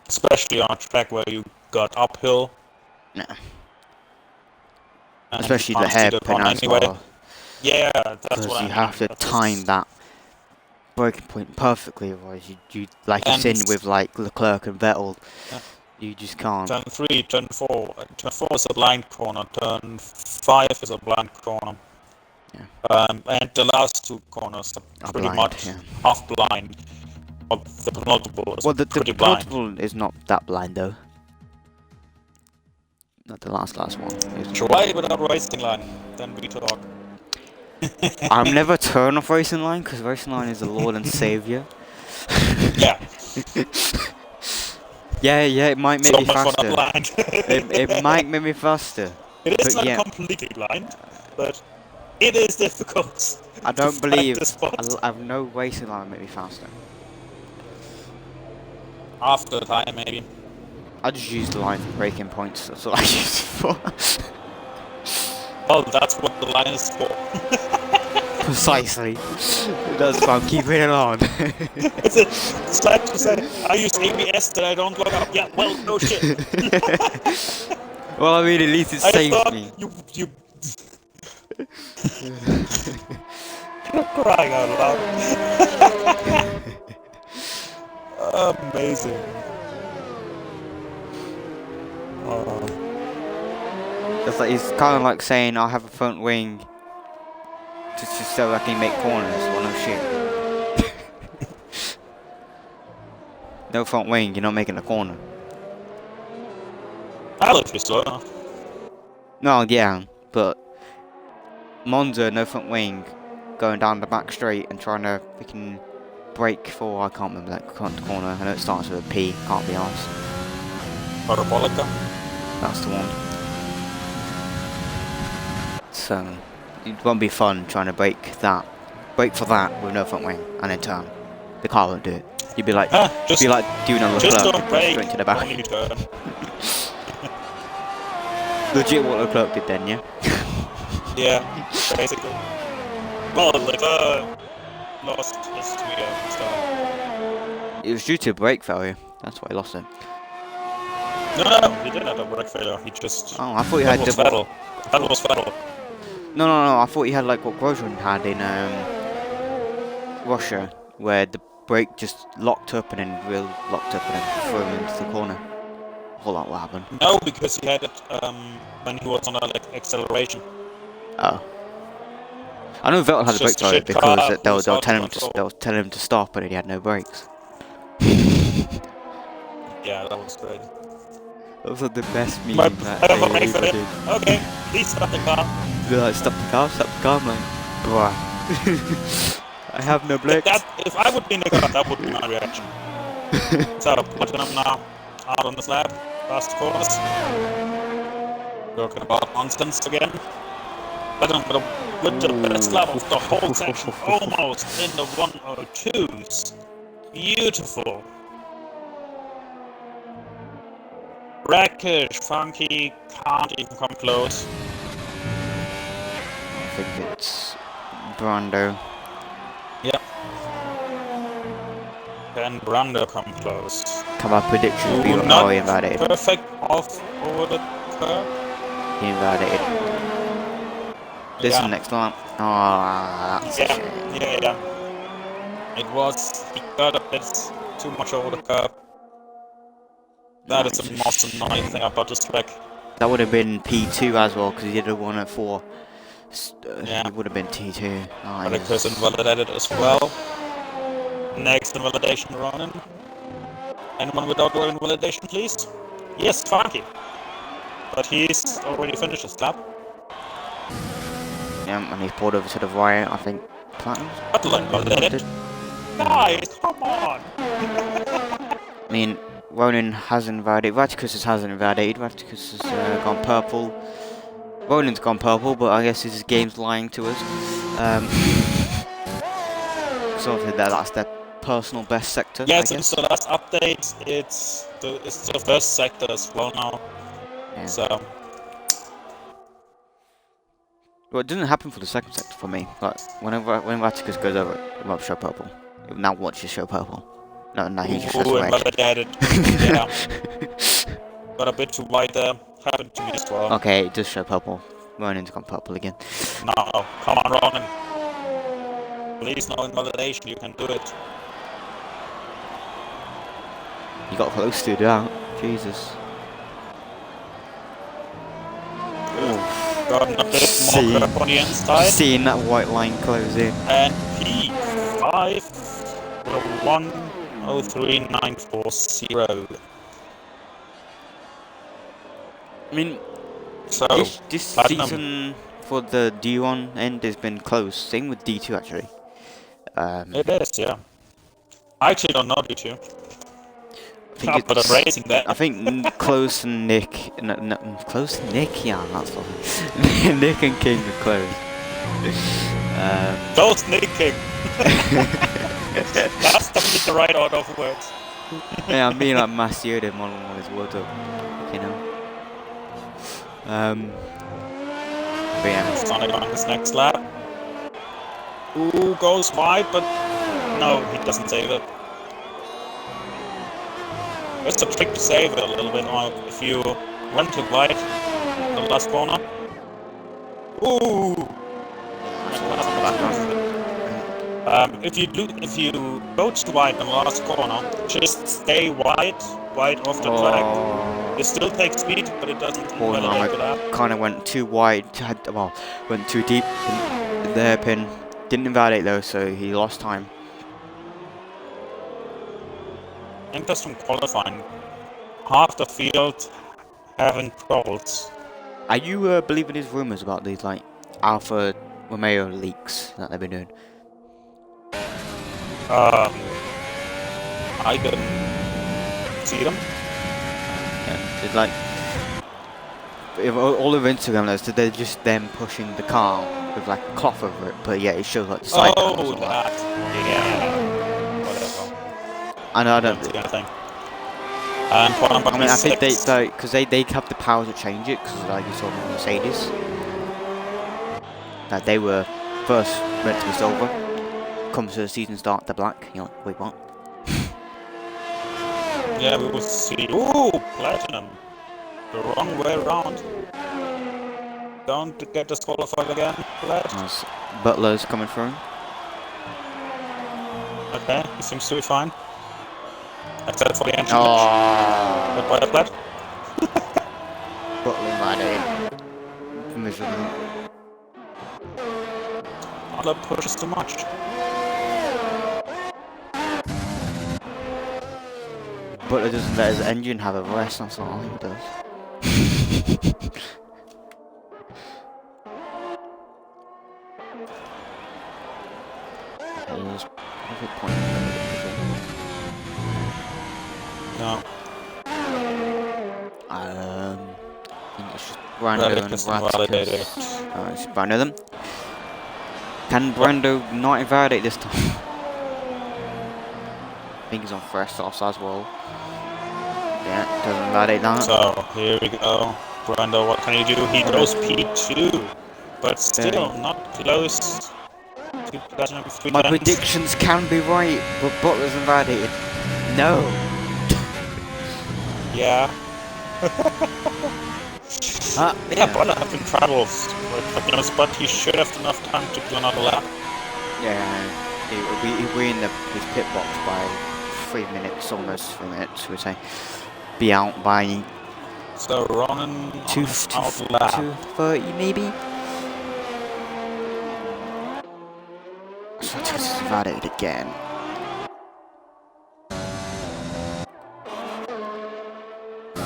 especially on a track where you got uphill. Yeah. Especially the hairpin as well. Yeah, that's because what I you mean. have to time that breaking point perfectly, otherwise you like you've seen with like Leclerc and Vettel, you just can't. Turn 3, turn 4. Turn 4 is a blind corner. Turn 5 is a blind corner. Yeah. And the last 2 corners are pretty blind, much half blind. The penultimate is pretty blind. The penultimate is not that blind though. Not the last one. Try without racing line, then we talk. I'm never turn off racing line because racing line is the Lord and Savior. Yeah. yeah, it might make me faster. Blind. it might make me faster. It is not completely blind, but it is difficult. I don't believe I've no racing line make me faster. After the time, maybe. I just use the line for breaking points. That's what I use it for. Well, that's what the line is for. Precisely. That's why I'm keeping it on. It's like to say, I use ABS that I don't log out. Yeah, well, no shit. Well, I mean, at least it saves me. You You're crying out loud. Amazing. It's like he's kind of like saying, "I have a front wing, just so I can make corners." Well, no shit. No front wing, you're not making a corner. I love you slow enough. No, yeah, but Monza, no front wing, going down the back straight and trying to freaking brake for, I can't remember that corner. I know it starts with a P, can't be arsed. Parabolica. That's the one. So, it won't be fun trying to brake for that with no front wing and then turn. The car won't do it. You'd be like, doing a Leclerc straight to the back. Legit what Leclerc did then, yeah? Yeah, basically. Well, Leclerc lost his steer and stuff. It was due to brake failure. That's why he lost it. No, he didn't have a brake failure. He just. Oh, I thought he That had was the. Vettel. That was Vettel. No. I thought he had like what Grosjean had in Russia, where the brake just locked up and then wheel locked up and then threw him into the corner. I thought that would happen. No, because he had it when he was on acceleration. Oh. I know Vettel had a brake Just a failure shit because car they were who's out of telling him to stop, but he had no brakes. Yeah, that was great. Those are the best memes But that I have a brake ever failure. did. Okay, please stop the car. They're like, stop the car, I'm like, bruh. I have no brakes. If I would be in the car, that would be my reaction. So, putting him now out on the slab, past the corners. Talking about nonsense again. But with the best lap of the whole section, almost in the 102s. Beautiful. Brackish, funky, can't even come close. I think it's Brando. Yep. Can Brando come close? Come on, predictions. Ooh, He not invalidated. perfect off over the curb. He invalidated. This is the next one. Oh, that's a shame. Yeah. It was. He got a bit too much over the curb. That is the most annoying thing about this track. That would have been P2 as well, because he did a 1 at 4. Yeah. He would have been T2. But it was invalidated as well. Next invalidation running. Anyone without door invalidation, please? Yes, Funky. But he's already finished his lap. Yeah, and he's pulled over to the right, I think. Platinum? Battle invalidated. Guys, come on! I mean, Ronan has invalidated. Vaticus hasn't invalidated. Vaticus has gone purple. Ronan's gone purple, but I guess his game's lying to us. Sort of that's their personal best sector. Yes, it's the last update. It's the first sector as well now. Yeah. So. Well, it doesn't happen for the second sector for me. Like when Vaticus goes over, it won't show purple. It now watches show purple. No, he just shows red. Invalidated. Yeah. Got a bit too wide there. Happened to me as well. Okay, it does show purple. Ronan's gone purple again. No, come on, Ronan. Please, no invalidation. You can do it. You got close to that. Jesus. Got a bit more curve on the inside. Seeing that white line close in. And P5 103.940. I mean, so this season for the D1 end has been close. Same with D2 actually. It is, yeah. I actually don't know D2. But I'm racing that. I think Close and Nick, Close and Nick, yeah, that's fine. Nick and King are close. Close Nick King. That's definitely the right order of words. Yeah, I'm being like Massio, they're modeling all his words up, you know. But yeah. Sonic on his next lap. Ooh, goes wide, but no, he doesn't save it. It's a trick to save it a little bit, or if you run too wide in the last corner. Ooh! If you go too wide in the last corner, just stay wide off the track. It still takes speed, but it doesn't invalidate the lap. Kind of went too wide, went too deep in the hairpin. Didn't invalidate though, so he lost time. Interesting qualifying. Half the field having troubles. Are you believing his rumors about these like Alpha Romeo leaks that they've been doing? I didn't see them. Yeah, it's like if all of Instagram knows that they're just them pushing the car with like a cloth over it, but yeah, it shows like the side panels. Oh, that. Yeah. Whatever. I don't see anything. And what I'm I mean, I think they because they have the power to change it because like you saw with Mercedes, that they were first meant to be silver, comes to the season start, they're black. You're like, wait, what? Yeah, we will see. Ooh, platinum. The wrong way around. Don't get disqualified again, Plat. As Butler's coming through. Okay, he seems to be fine. Except for the engine. Oh, But by the Plat. Butler might miserably. Butler pushes too much. Butler doesn't let his engine have a rest, that's all he does. Here's perfect point. No. I think it's just Brando and Radicus invalidated. Ratticus. It's Brando them. Can Brando not invalidate this time? I think he's on fresh sauce as well. Yeah, doesn't invalidate that. So, here we go. Brando, what can he do? He goes P2. But still, not close to platinum 3 My times. predictions can be right, but Butler's invalidated. No. Yeah. Yeah. Butler have been travels. But he should have enough time to do another lap. Yeah, he'll be in his pit box by 3 minutes, almost 3 minutes, we'd say. Be out by So Ronan out lap. 2:30 maybe? So it's invalidated again.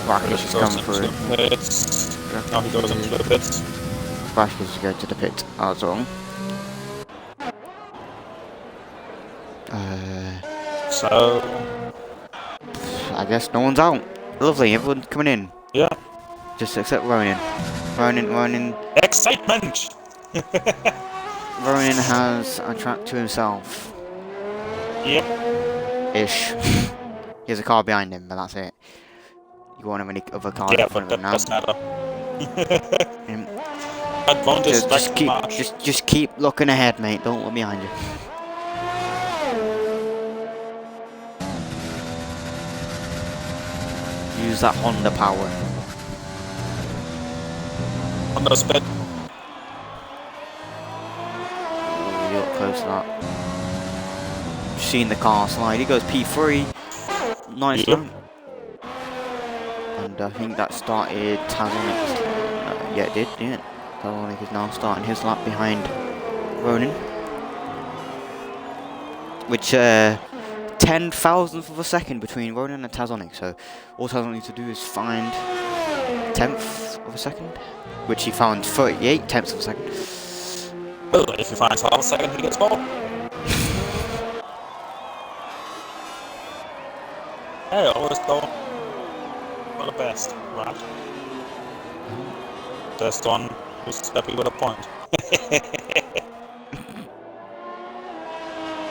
Rakish is coming through. Now he goes into the pits. Rakish is going to the pit as well. So I guess no one's out. Lovely, everyone's coming in. yeah. Just except Ronan. Ronan Excitement! Ronan has a track to himself. Yep. Ish. He has a car behind him, but that's it. You won't have any other cars Yeah, in front but of him that now. doesn't matter. Um, That won't distract much. just keep looking ahead, mate. Don't look behind you. Use that Honda power. On the spit. Oh, you got close to that. Seen the car slide. He goes P3. Nice Yep. lap. And I think that started Tazonic. Yeah, it did, didn't it? Tazonic is now starting his lap behind Ronan. Which, 10,000th of a second between Ronan and Tazonic. So all Tazonic needs to do is find 10th of a second. Which he found 38 tenths of a second. Well, if he finds half a second, he gets ball. Hey, always go for the best, right? Best one who's happy with a point.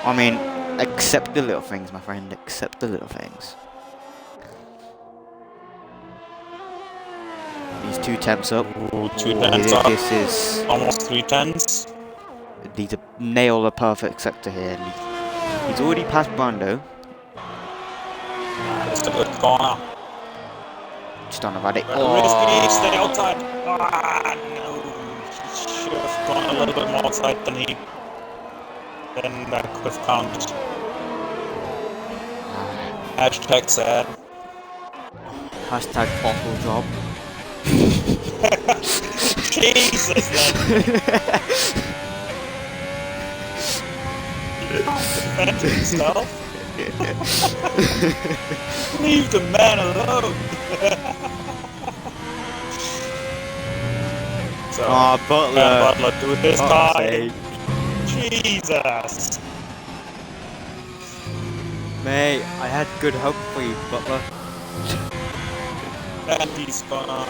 I mean, accept the little things, my friend. Accept the little things. He's 2 tenths up. Ooh, 2 tenths up. This is Almost 3 tenths. need to nail the perfect sector here. And he's already passed Brando. That's a good corner. Just don't know about it. Risky, stay outside. Ah, no. He should have gone a little bit more outside than that could have counted. Hashtag sad. Hashtag awful job. Jesus, man. He can't defend himself. Leave the man alone. So, Butler. can Butler do this Fuck's time? sake. Jesus. Mate, I had good hope for you, Butler. And he's gonna...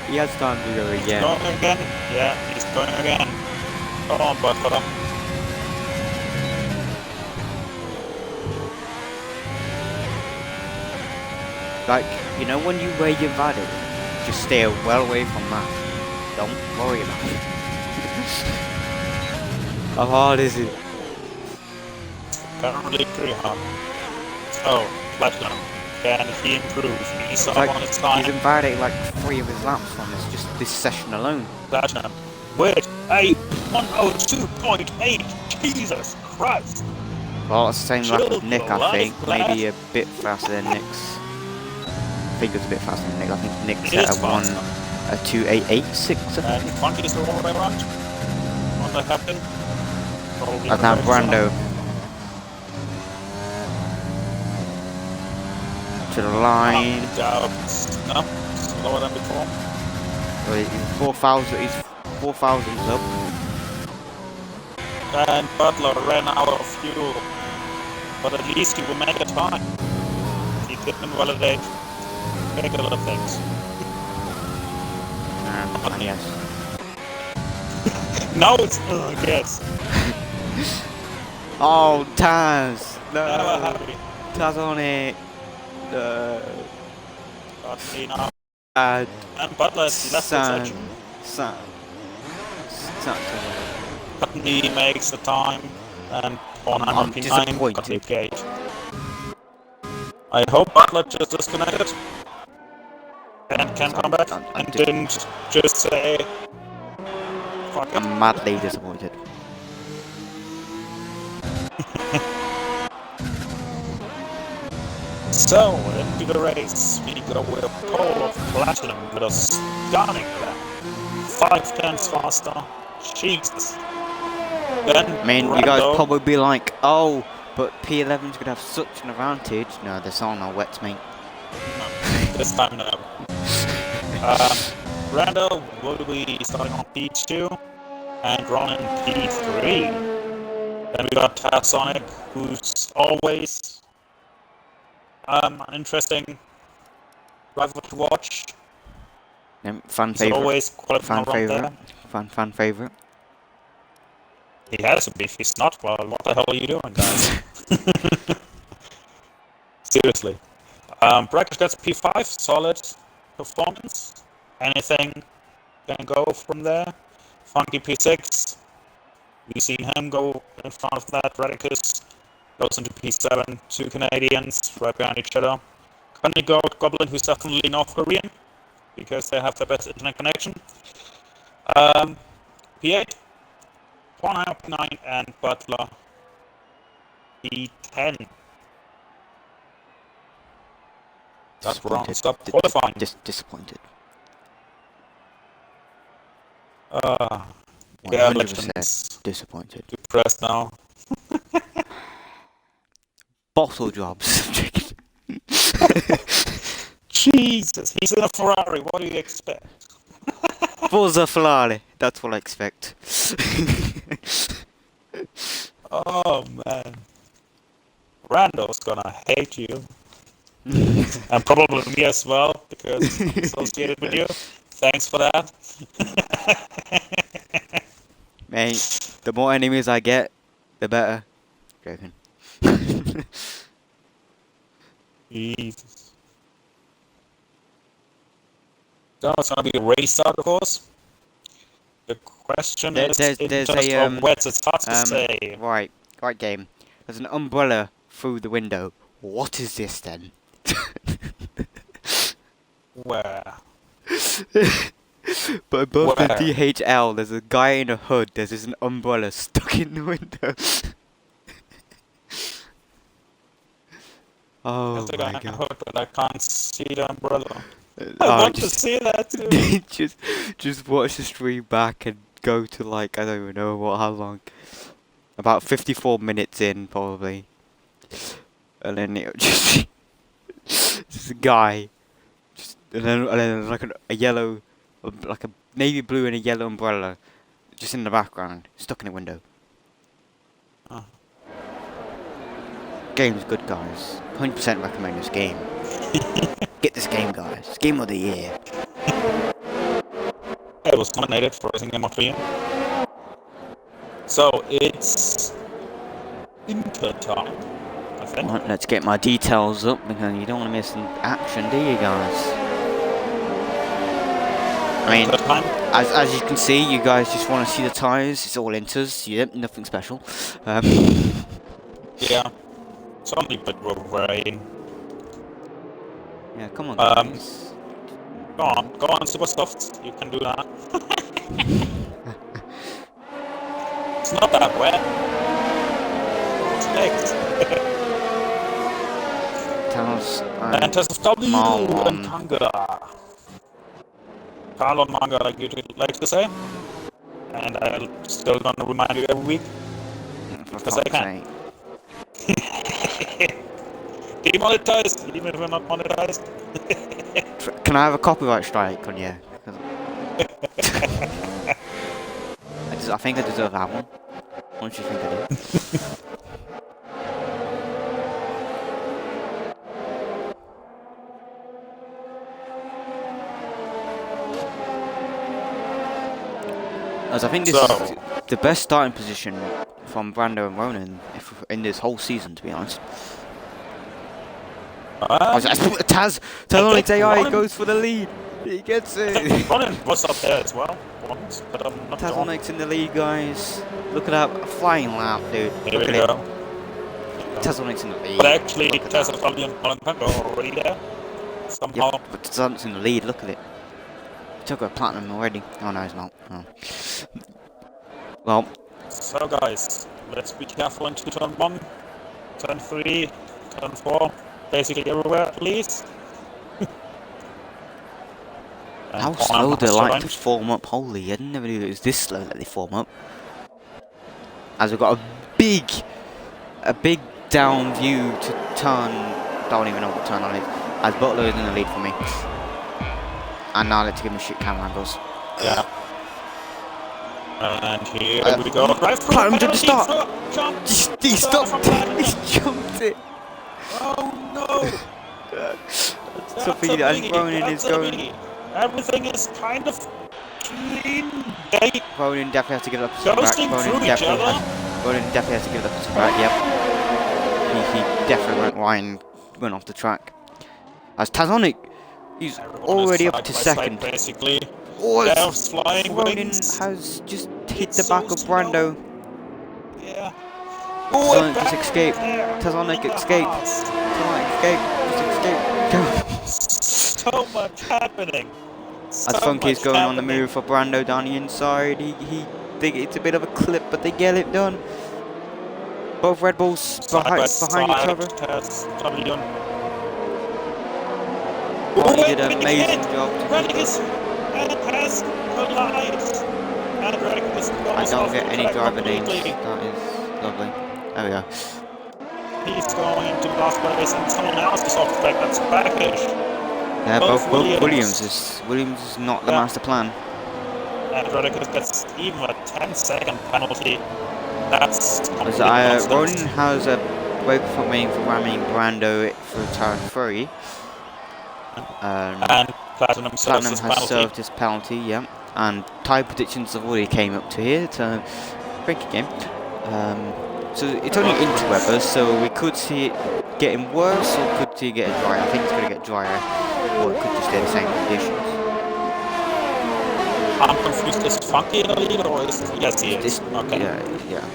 He has time to go again. Going again? Yeah, he's going again. Come on, Butler. Like, you know when you wear your body, just stay well away from that. Don't worry about it. How hard is it? Apparently pretty hard. So, Platinum, can he improve? He's up Like, on his time. he's invalidated like 3 of his laps from this session alone. Platinum, with a 102.8. Jesus Christ! Well, it's the same lap as Chill Nick, your I think. life, Maybe a lad. bit faster than Nick's. I think it's a bit faster than Nick. I think Nick It set is faster. a 2:886. And Funky is the all the way around. What that happened? Probably I have Brando to the line. No, slower than before. Well, he's 4,000. He's 4,000 up. And Butler ran out of fuel. But at least he will make a time. He didn't validate regular things. Yes. Now it's yes. Oh, Taz! Never No! happy. Taz on it! No! But see now. And And Butler has left the section. San. He makes the time. And on I'm P9 disappointed. got the gate. I hope Butler just disconnected. And can come back. And didn't just say fuck it. I'm madly disappointed. So, into the race, we go with a pole of Platinum with a stunning lap. 5 tenths faster. Jesus. Then, I mean, you guys Brando, probably be like, oh, but P11's gonna have such an advantage. No, this aren't no wets, mate. no, this time no. Brando will be starting on P2 and Ron in P3. Then we got Sonic, who's always an interesting driver to watch. Fan He's favorite. always qualifying Fan around favorite. there. Fan favorite. He has to be. If he's not, well, what the hell are you doing, guys? Seriously. Brackett gets P5, solid performance. Anything can go from there. Funky P6. We see him go in front of that. Radicus goes into P7. 2 Canadians right behind each other. Connie Goblin, who's definitely North Korean, because they have the best internet connection. P8. Hornheim P9 and Butler P10. That's wrong. Stop qualifying. Disappointed. Yeah, 100% Legends. disappointed. Depressed now. Bottle jobs. Jesus, he's in a Ferrari. What do you expect? Forza Ferrari. That's what I expect. Oh man, Rando's gonna hate you, and probably me as well because I'm associated with you. Thanks for that. Mate, the more enemies I get, the better. Joking. Jesus. So it's gonna be a race start, of course. The question is, in there's terms a, of wets, it's hard to say. Right game. There's an umbrella through the window. What is this then? Where? But above Where? the DHL, there's a guy in a hood. There's just an umbrella stuck in the window. Oh There's a my guy in a god. hood, but I can't see the umbrella. I Oh, want to see that too. just watch the stream back and go to like I don't even know how long. About 54 minutes in probably. And then it just a guy. And then like a yellow, like a navy blue and a yellow umbrella, just in the background, stuck in a window. Oh. Game's good, guys. 100% recommend this game. Get this game, guys. It's game of the year. It was nominated for Racing Game of the Year. So it's Inter time, I think. Right, let's get my details up because you don't want to miss some action, do you, guys? I mean, Third time. as you can see, you guys just want to see the tyres. It's all inters. Yep, nothing special. Yeah. It's only pit road rain. Yeah, come on, Um, guys. Go on, super soft. You can do that. It's not that wet. What's next? Tell us. And test of W Marlon. and Kanga. Carl and Manga, like you like to say. And I'm still gonna remind you every week. Because I can. Demonetized, even if we're not monetized. Can I have a copyright strike on you? I think I deserve that one. Don't you think I do? As I think this is the best starting position from Brando and Ronan in this whole season, to be honest. Taz AI goes for the lead. He gets it. Ronan was up there as well once, but I'm not sure. Taz in the lead, guys. Look at that flying lap, dude. Here Look we at go. it. Taz in the lead. But actually, Taz and Kanga are already there. Somehow. Yep, but Taz in the lead. Look at it. He took a platinum already. Oh no, he's not. Oh. Well. So guys, let's be careful into turn 1, turn 3, turn 4, basically everywhere, please. How slow they like to form up, holy, I never knew it was this slow that they form up. As we've got a big down view to turn, don't even know what turn on it, as Butler is in the lead for me. And now let's give him shit camera angles. Yeah. And here we go. Climb to the start! He stopped it! He jumped it! Oh no! Something that Ronan is going. Everything is kind of clean. Ronan definitely has to give it up to back. Ronan definitely has to give it up to back, yep. He definitely went off the track. As Tazonic, he's already up to second. Basically. Ronan has just hit the back of Brando. Yeah. Tazonic just escaped. Tazonic escaped. So much happening. As Funky's going on the move for Brando down the inside. It's a bit of a clip, but they get it done. Both Red Bulls behind each other. Oh, he did an amazing job. I don't get any driver names. That is lovely. There we go. He's going into last place and someone else is off track. That's package. Yeah, both Williams is not the master plan. And Rodriguez gets even a 10-second penalty. That's Ronan has a break for ramming Brando through turn 3. And Platinum has served his penalty, yeah. And tie predictions have already came up to here to break a game. So it's only into weather, so we could see it getting worse or could see it getting drier. I think it's going to get drier, or it could just stay the same conditions. I'm confused, is Funky in the lead or is it? Yes, he is. Okay. Yeah.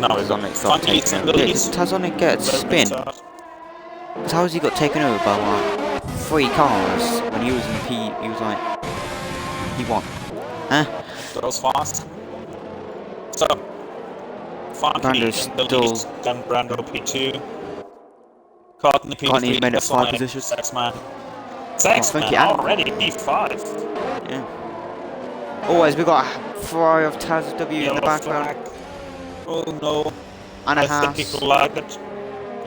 No, Funky's in the lead. Tazonic gets spin. Because how has he got taken over by like 3 cars when he was in P? He was like, he won. Huh? That was fast. So, Funky in the lead, then Brando P2. Caught in the P3. He's made it 5 positions. Sexman already P5. Yeah. Always we got a Ferrari of Taz W in the background. Flag. Oh no. And a house. I think people like it.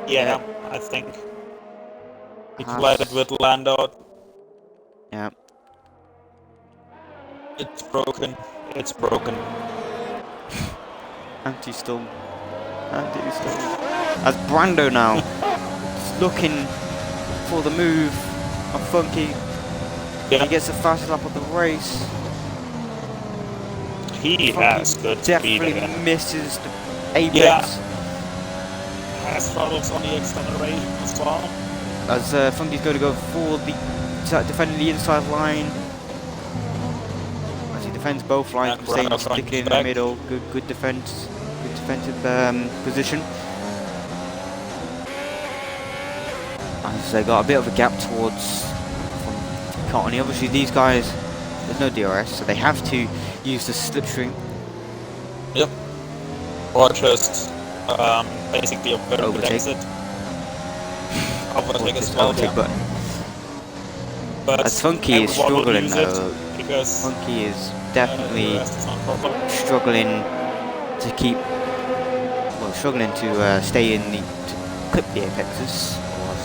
Yeah, I think. People like it with Lando. Yeah. It's broken. It's broken. Anti-stall. As Brando now is looking for the move of Funky. Yeah. He gets the fastest lap of the race. He has good speed definitely again. misses the apex. Yeah. Has troubles on the acceleration as well. As Funky's going to go for the defending the inside line. defends both lines, And staying Brando trying sticking in to the back. middle. Good defense, good defensive position. As they got a bit of a gap towards from Cottony. Obviously, these guys, there's no DRS, so they have to use the slipstream. Yep. Or just basically a very good Overtake. exit. Overtake as Just well, overtake yeah. button. But As Funky is everyone will struggling use though. it because Funky is the definitely rest is not a problem. struggling to keep, well, struggling to stay in the, to clip the apexes, or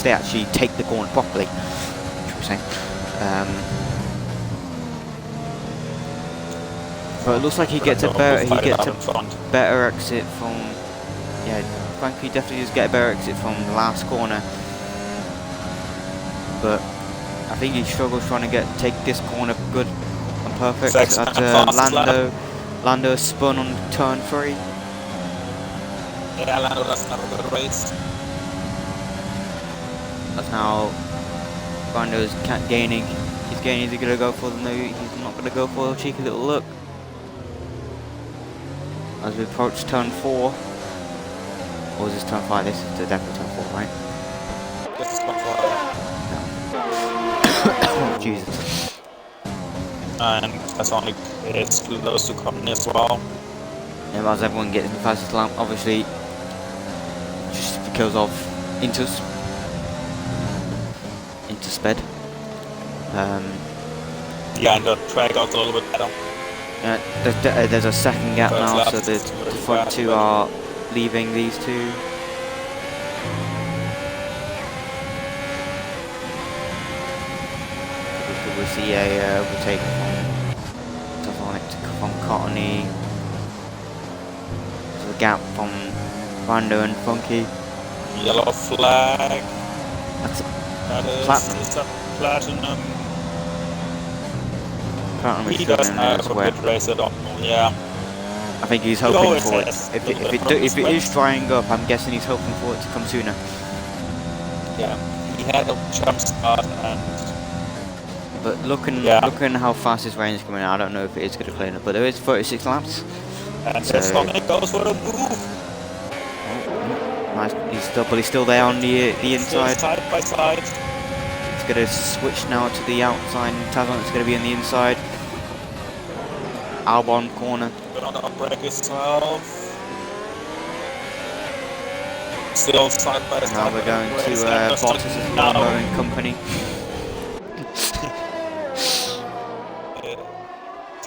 actually take the corner properly, should we say. But it looks like he gets a better exit from, yeah, Funky definitely does get a better exit from the last corner. But I think he struggles trying to take this corner good and perfect. Lando spun on turn 3. Yeah, Lando doesn't have a good race. That's now Brando's gaining. He's gaining. Is he going to go for the no? He's not going to go for a cheeky little look. As we approach turn 4. Or is this turn 5? This is definitely turn 4, right? This is turn 4. Oh, Jesus. And Sonic is close to Cotton as well. And as everyone gets in the fastest lap, obviously, just because of intersped. Yeah, and the track got a little bit better. There's a second gap First now, lap so the is front two are leaving these two. We see a overtake from Cottony. There's a gap from Brando and Funky. Yellow flag. That's Platinum. It's a Platinum. He doesn't have a good race at all, yeah. I think he's hoping for it. If it is drying up, I'm guessing he's hoping for it to come sooner. Yeah, he had a jump start and... But looking how fast his rain is coming out, I don't know if it is going to clean up. But there is 36 laps. And so Sonic goes for a move. Nice. He's still there on the inside. Side by side. It's going to switch now to the outside. Tazon is going to be on the inside. Albon corner. Good on the upbrake itself. Still side by side. Now we're going to Bottas' Lambo and company.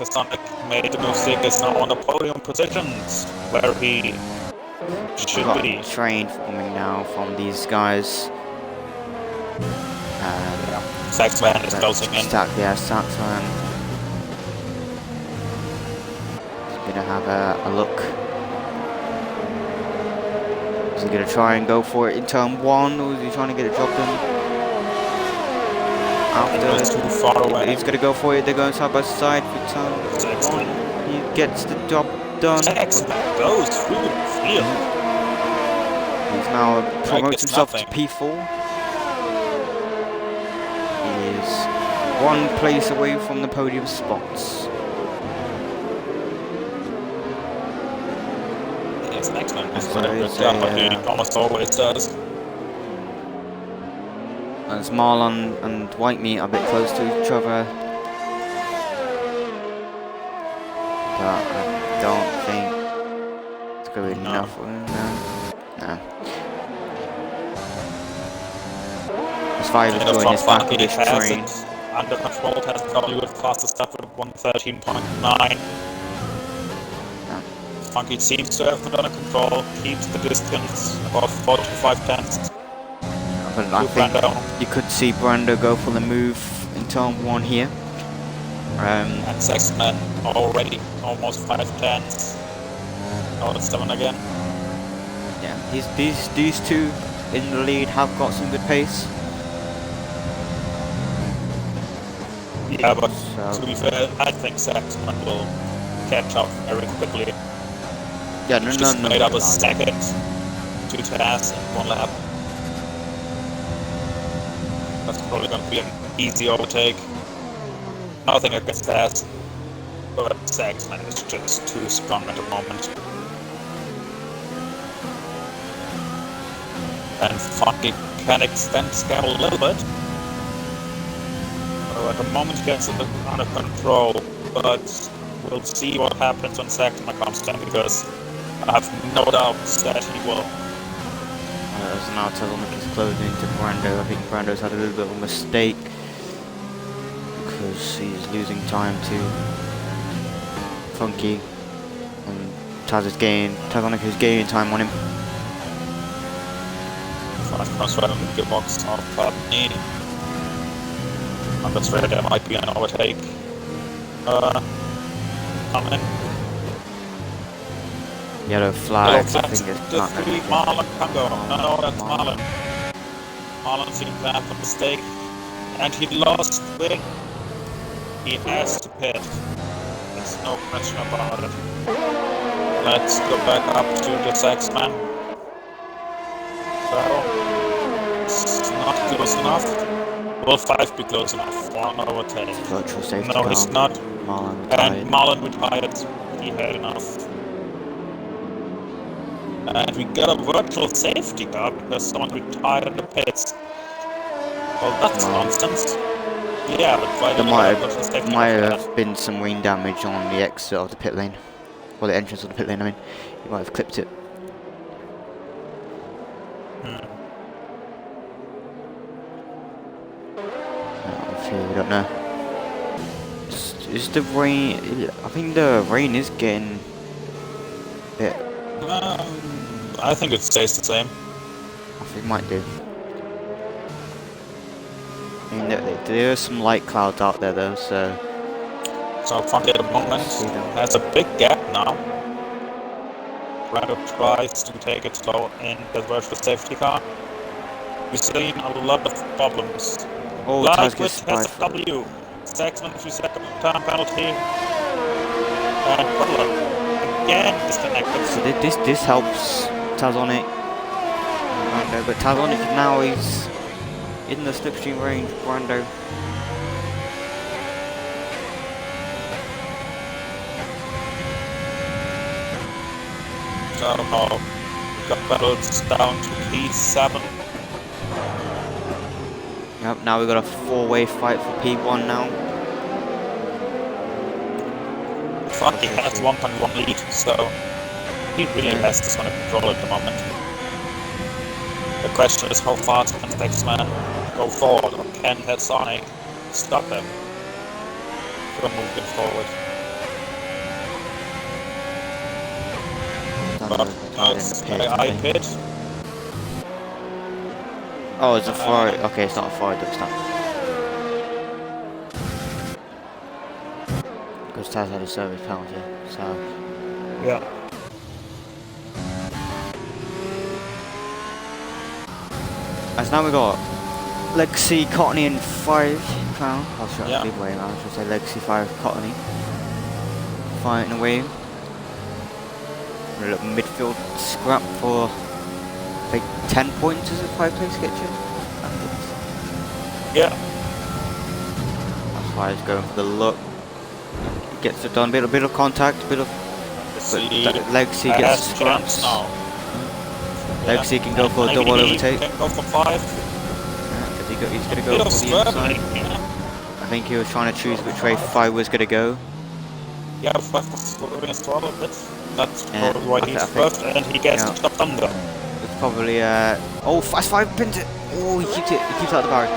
Sonic made the mistake, is now on the podium positions where he should be. Train forming now from these guys. Saxman is closing in. Saxman is going to have a look. Is he going to try and go for it in turn 1, or is he trying to get a job done? He's too far away. He's going to go for it. They're going side by side for turn 1. He gets the job done. Saxman goes through the field. He's now promotes himself to P4. He is 1 place away from the podium spots. Yes, Saxman is doing a good job, but he almost always does. As Marlon and White Meat are a bit close to each other. But I don't think it's going to be enough. No. As 5 is going his back of this train. Under control, has probably with fastest stuff with 113.9. Funky seems to have it under control, keeps the distance about 45 tenths. But I think you could see Brando go for the move in turn 1 here. And Saxman already almost 5 tenths. Oh, it's 7 again. Yeah, these two in the lead have got some good pace. Yeah, but to be fair, I think Saxman will catch up very quickly. Yeah, Just made up a second, 2 tasks in 1 lap. That's probably going to be an easy overtake. Nothing against that. but Saxman is just too strong at the moment. And Funky can extend scale a little bit. So at the moment he gets it under control, but we'll see what happens when Saxman comes down, because I have no doubts that he will. So now Tezelnik is closing into Brando. I think Brando's had a little bit of a mistake because he's losing time to Funky, and Tezelnik is gaining time on him. Fast cross right on the gearbox of Platini. I'm afraid there might be an overtake coming. Yellow flags, I think it's not. Marlon can go. No, that's Marlon. Marlon seemed to have a mistake, and he lost wing. He has to pit. There's no question about it. Let's go back up to the Saxman. So, it's not close enough. Will 5 be close enough for an overtake? Virtual safety No, car. he's not. Marlon retired. And Marlon retired. He had enough. And we got a virtual safety car because someone retired in the pits. Well, that's nonsense. Yeah, but why There do you might have a virtual safety car? have been some rain damage on the exit of the pit lane. Or the entrance of the pit lane, I mean. You might have clipped it. We don't know. Is the rain... I think the rain is getting a bit... I think it stays the same. I think it might do. I mean, there are some light clouds out there though, so... So Funky at the moment has a big gap now. Rado tries to take it slow in the virtual safety car. We're seeing a lot of problems. Oh, like Taz with gets spied. SFW, Saxman 3-second time penalty, and Butler again disconnected. So this helps Tezelnik. Brando, but Tezelnik now is in the slipstream range. Brando. So now got battles down to P7. Yep, now we've got a 4-way fight for P1 now. Funky has 1.1 lead, so he really has this under control at the moment. The question is how fast can Saxman go forward, or can Sonic stop him from moving forward? But I pit. Oh, it's a 4. Okay, it's not a 4, it's not. Because Taz had a service penalty, so. Yeah. As now we got Legacy, Cottony, and 5 Crown. I'll show Yeah. the big way around. I should say Legacy, 5 Cottony. Fighting away. A little midfield scrap for like 10 points as a 5-place sketcher. Yeah. That's why he's going for the look. He gets it done. Bit of contact, bit of. Legacy gets scraps. Now. Legacy Yeah. can go for a double overtake. Can go for 5. Yeah, he's going to go Bit of for the inside. swerving, yeah. I think he was trying to choose which way 5 was going to go. Yeah, 5 was swerving as well a bit. That's Yeah, probably why he's swerved, and he gets the top under. It's probably oh, fast 5 pins it. Oh, he keeps it. He keeps out the barrier.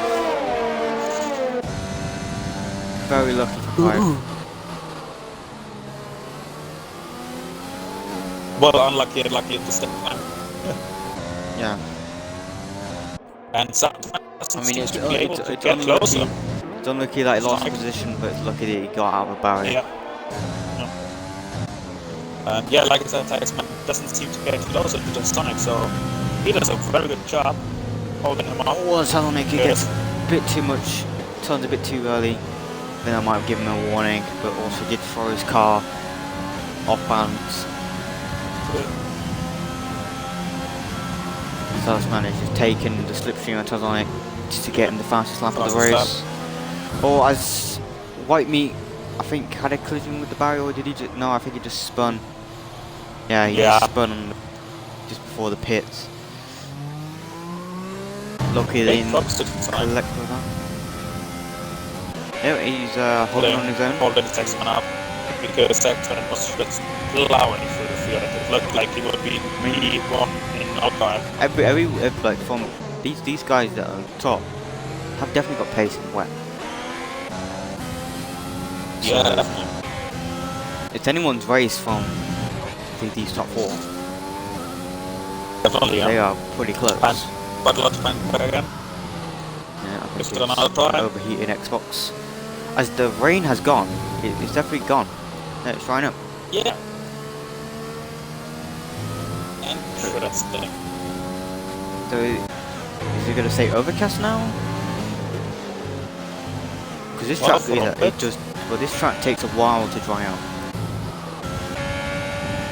Very lucky for 5. Well, unlucky and lucky at the same time. Yeah. And sometimes I mean, seems it's, to be able to it's get closer. It's unlucky that he lost position, but it's lucky that he got out of the barrier. Yeah. Yeah, like I said, Saxman doesn't seem to get closer to the Sonic, so he does a very good job holding him off. Oh, Tezelnik, he gets a bit too much, turns a bit too early. Then I might have given him a warning, but also did throw his car off balance. Tezelnik has taken the slipstream on Tezelnik just to get him the fastest lap of the race. Oh, as White Meat I think had a collision with the barrier, or did he just? No, I think he just spun. Yeah, he Yeah. just spun on just before the pits. Lucky they didn't collect with that. Yeah, he's holding on his own. Holding Sexton up because Sexton was just plowing through the field. It looked like he would be really wrong in no time. Every like from these guys that are on top have definitely got pace and wet. So, Yeah, definitely. it's anyone's race from these top four. Definitely, They yeah. are pretty close. But let's find again. Yeah, I think Just it's another try. overheating Xbox. As the rain has gone, it's definitely gone. Yeah, it's drying up. Yeah. Interesting. So, is it going to say overcast now? Because this Well, track, for a bit. this track takes a while to dry out.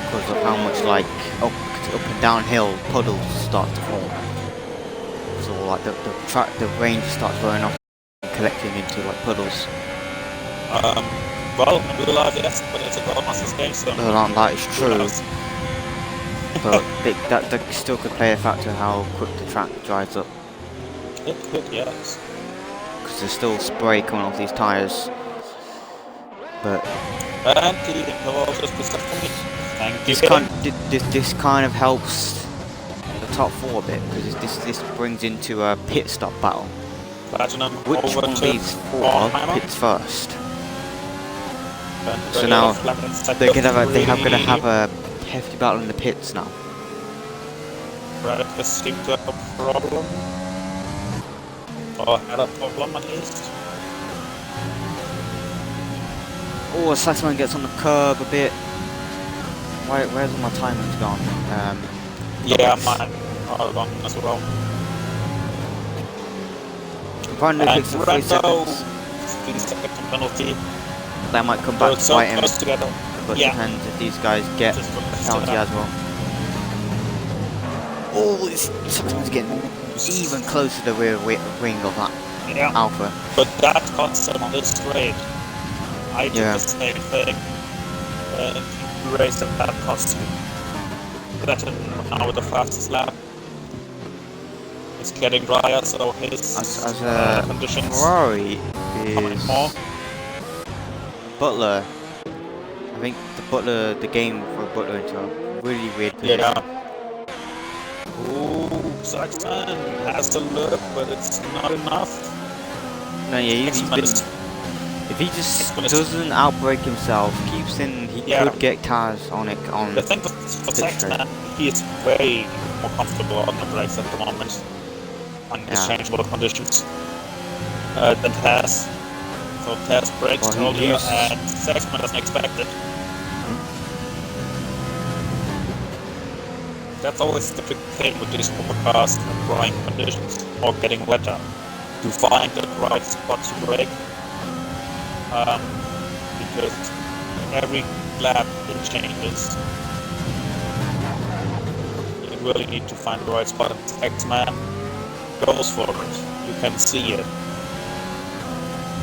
Because of how much like up and downhill puddles start to form. So like the rain just starts blowing off and collecting into like puddles. Well, in real life, yes, but it's a Godmaster's game, so... Well, that is who true. knows? But that still could play a factor how quick the track dries up. It could, yes. Because there's still spray coming off these tyres. But And he will just be stuck for me. Thank you. this kind of helps the top four a bit, because this brings into a pit stop battle. Platinum Which over one of to these four Oppenheimer. pits first? And So Ray now Fleming second they are three. going to have a hefty battle in the pits now. Radicus seemed to have a problem. Or had a problem at least. Oh, Saxman gets on the curb a bit. Where's all my timings gone? Yeah, mine are gone as well. Brando And picks up 3 Brando, seconds. 3 second penalty. That might come back They're to so bite him, close together. but Yeah. depends if these guys get Just for the penalty start. as well. Oh, Saxman's getting even closer to the rear wing of that Yeah. Alpha. But that concept on this straight, I did Yeah. the same thing. He raced at that costume. Better now with the fastest lap. It's getting drier, so his As conditions Ferrari coming is more. Butler. I think the game for Butler into a really weird position. Yeah. Ooh, Saxon has the look, but it's not enough. No, yeah, Saxon is- if he just Saxon is- doesn't outbreak himself, keeps in, he Yeah. could get cars on it. The thing for Saxon, he is way more comfortable on the brakes at the moment, on Yeah. exchangeable conditions, than Taz. So Taz brakes Well, he earlier, used- and Saxon doesn't expect it. That's always the big thing with these supercars and drying conditions, or getting wetter, to find the right spot to brake. Because every lap it changes. You really need to find the right spot, and X-Man goes for it. You can see it.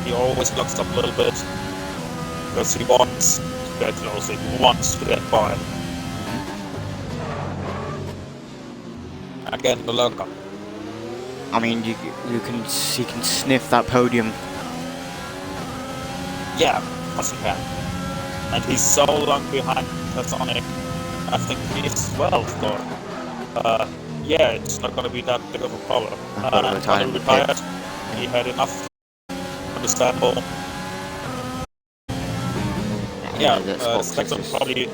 He always locks up a little bit, because he wants to get closer, he wants to get by. Again, the lockup. I mean, you can sniff that podium. Yeah, of course he can. And he's so long behind Sonic. I think he's well, so yeah, it's not gonna be that big of a problem. Retired. Retired. He had enough. Understandable. Yeah, the Xbox Saxon is probably.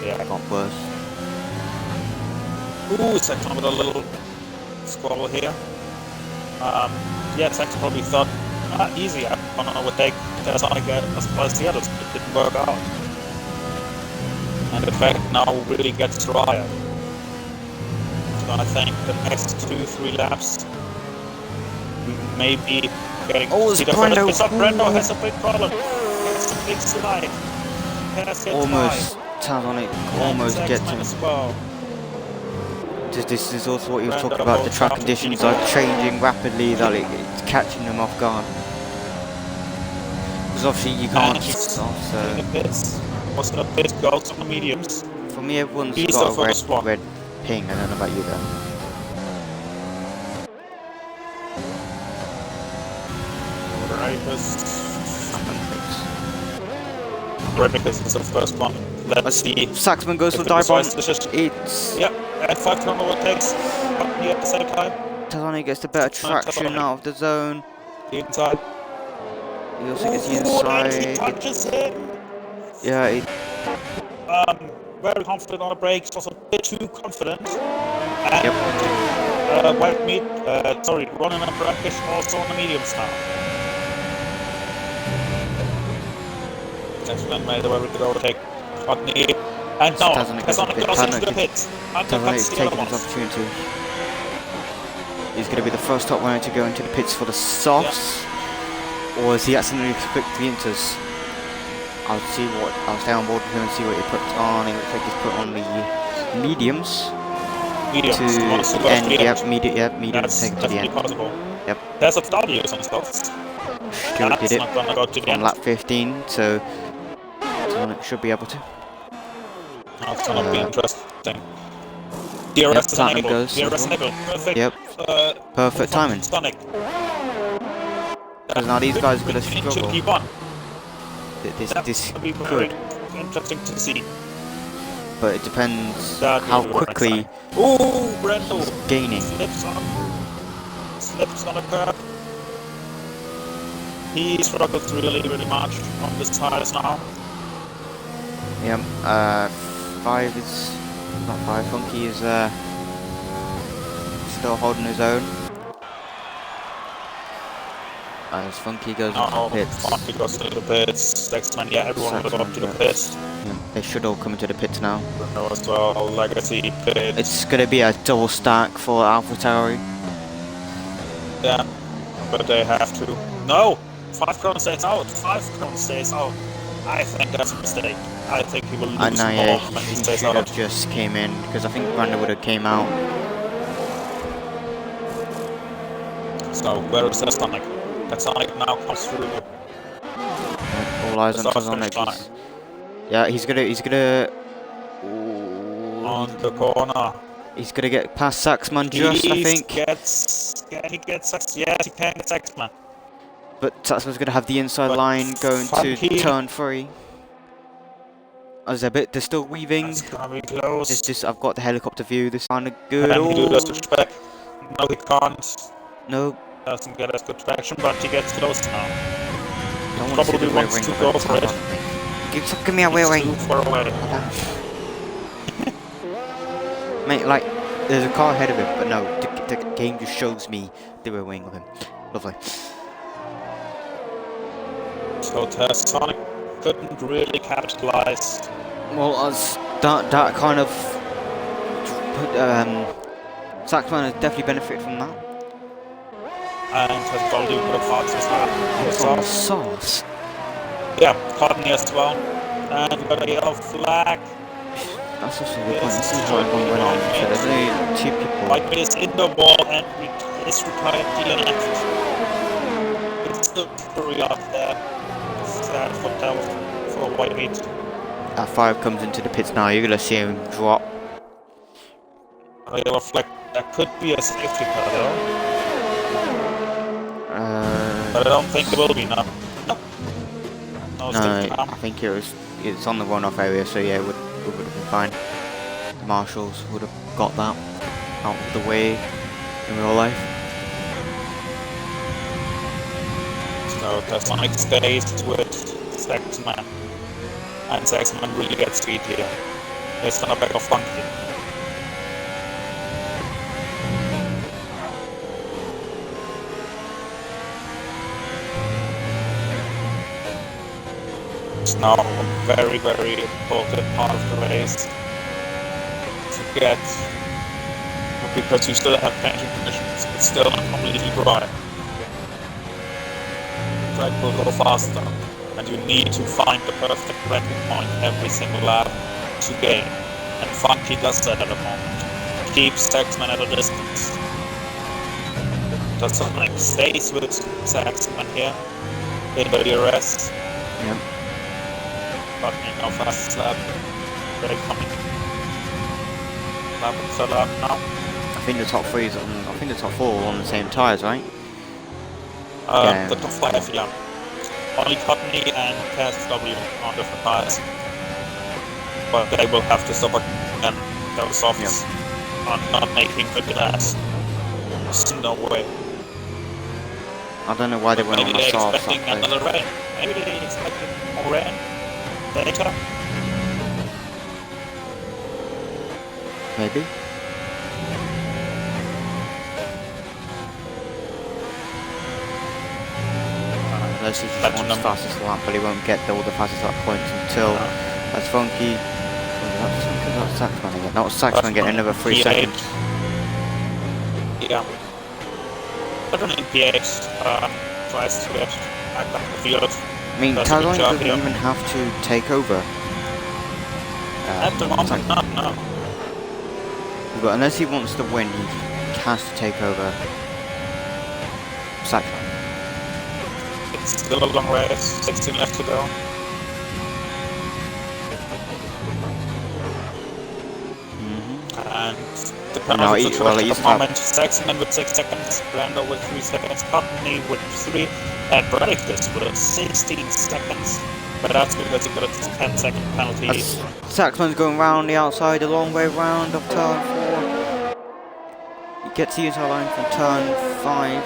Yeah. got worse. Ooh, Saxon with a little squabble here. Yeah, Saxon probably thought, easy, I would take Sonic as well as the others, but it didn't work out. And in fact, now really gets drier. So I think the next 2-3 laps, we may be getting Oh, to see it's the Brando. first. Brando has a big problem. It's a big slide. Has hit Almost Taz on it. Almost and gets Saxman him. as well. This is also what you were Brando talking about. The both track after conditions people. are changing rapidly. That it's catching them off guard. Because because obviously you can't And he's stop, in the so... pits. Was gonna pit, goes on the mediums. For me, everyone's He's got the a first one. red ping, I don't know about you though. Replicus is the first one. Let's see. Saxman goes for if it dive bomb. decides to just- It's... Yep, and 5 turn overtakes. Up here at the same time. Tazani gets the better traction Tazani. out of the zone. The inside. He also gets the Ooh, and he inside. touches him. Yeah, it... Very confident on the brakes, was a bit too confident. And Yep. white meat, sorry, running and brackish also on the mediums now. Excellent, made a very good overtake. Rodney, and now, Tazonic goes into the pits. Tazonic is taking his opportunity. He's going to be the first top runner to go into the pits for the softs. Yeah. Or is he accidentally clicked the inters? I'll stay on board with him and see what he puts on. It looks like he's put on the mediums. Mediums. To the end, yep, mediums That's take it to the end. Possible. Yep. There's a W's on the softs. Sure did it not gonna go to the on end. lap 15, so Tazonic should be able to. That's gonna be interesting. DRS is enabled. DRS enabled. Perfect. Yep. Perfect timing. Sonic. Because now these guys are gonna Into struggle. P1. This Be could, interesting to see. but it depends how quickly Ooh, Brendel he's gaining. Slips on a curb. He struggles really much on this tires now. Yep. 5 is not 5. Funky is still holding his own. As Funky goes into the pits. Funky goes into the pits. Sexman, yeah, everyone will go up to the pits. Yeah, they should all come into the pits now. Bruno as well, Legacy pits. It's gonna be a double stack for AlphaTauri. Yeah, but they have to. No! 5 Crown stays out. 5 Crown stays out. I think that's a mistake. I think he will lose No, yeah, more when he he stays should out. have just came in because I think Brandon would have came out. So where is Tazonic? Tazonic now comes through. All eyes on Tazonic. Yeah, he's gonna. Ooh, on the corner. He's gonna get past Saxman just, I think. He gets Saxman. Yes, he can get Saxman. But Saxman's gonna have the inside line going to turn 3. As they're still weaving. It's gonna be close. I've got the helicopter view. This kind of good. Can he do the switch back? No, he can't. No. Doesn't get as good traction, but he gets close now. Don't He want probably wants to go for it. Give me a rear wing. Too far away. Mate, like, there's a car ahead of him, but no, the game just shows me the rear wing of him. Lovely. So Tazonic couldn't really capitalize. Well, as that kind of Saxman has definitely benefited from that. And has probably put a parts as well. Sauce. Yeah, Courtney as well. And we got a yellow flag. That's also the point. This is what everyone went on. So there's only 2 people. White meat is in the wall and is retired DNF. It's still pretty up there. Sad for white meat. That 5 comes into the pits now. You're gonna see him drop. A yellow flag. That could be a safety car though. But I don't think it will be now. No, I think it's on the runoff area, so yeah, it would have been fine. The marshals would have got that out of the way in real life. So Tazonic stays with Saxman. And Saxman really gets speed here. It's gonna back off Funky. It's now a very important part of the race to get, because you still have changing conditions. It's still not completely dry. The track will go faster, and you need to find the perfect braking point every single lap to gain. And Funky does that at the moment. Keeps Saxman at a distance. Tazonic stays with Saxman here in the DRS. Yep. But how fast is lap? Very coming. Lap and third lap now. I think the top three is on, I think the top four are on the same tyres, right? The top 5, yeah. Only Courtney and KSW on different tyres. But they will have to stop again. Those softs are not making the glass. There's no way. I don't know why they went on Maybe the they're soft expecting another rain. Maybe they're expecting more rain later. Maybe. Unless he just wants the fastest lap, but he won't get all the fastest lap points until that's Funky. That's Saxman again. That was Saxman getting another 3 seconds. Yeah. Definitely P8 tries to get back up the field. I mean, Talon doesn't even have to take over. At the moment, no. But unless he wants to win, he has to take over Saxman. It's still a long race, 16 left to go. And the penalty situation at the moment, Saxman with 6 seconds, Brando with 3 seconds, Courtney with 3, and Bradicus with 16 seconds. But that's because he got a 10-second penalty. Saxman's going round the outside, a long way round of turn 4. He gets the inside line from turn 5.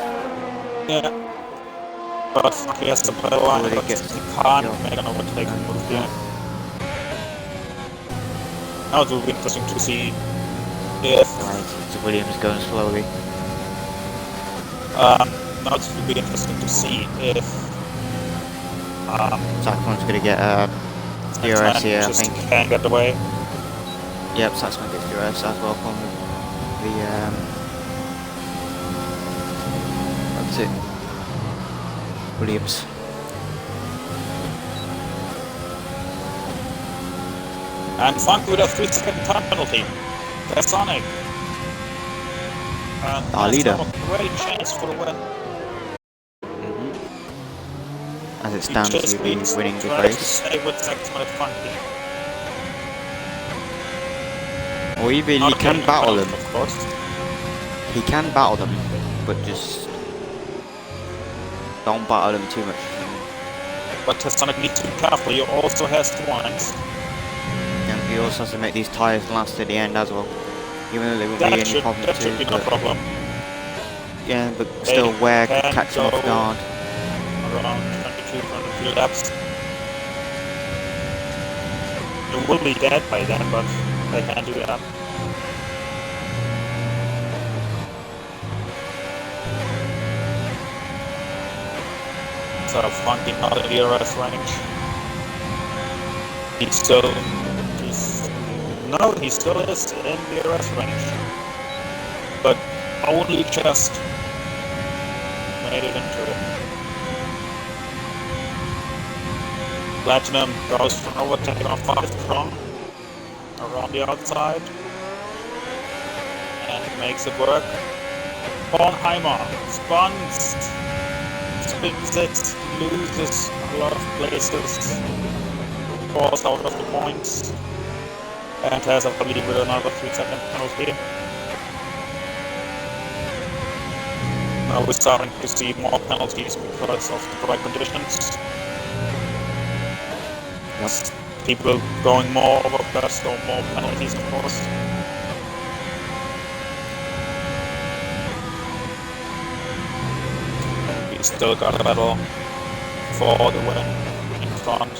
Yeah. But he has to play the line, but he can't make an overtaking move here. Now it will be interesting to see if... Right, Williams going slowly. Now it will be interesting to see if... Saxman's going to get DRS here, I think. Can get away. Yep, Saxman gets DRS as well from the that's it. Williams. And Funk with a 3-second time penalty. That's Sonic. Our leader. Great chance for the win. As it stands, he'll be winning the race. Stay with Saxman at Funky. Or even he can battle them. Of course. He can battle them, but just don't battle them too much. But Sonic needs to be careful. He also has 2 lines. And he also has to make these tyres last to the end as well. Even though they won't be any problem that should be no problem. Yeah, but still, where can catch him off guard? Around 22 laps. It will be dead by then, but they can't do that. So Funky not in the RF range. He still is in the RF range. But only just made it into it. Platinum goes for an overtake on 5 strong around the outside and makes it work. Bornheimer spins it, loses a lot of places, falls out of the points, and has I believe with another 3-second penalty. Now we're starting to see more penalties because of the dry conditions. Yes. People going more over so more penalties of course. We still got a battle for the win in front.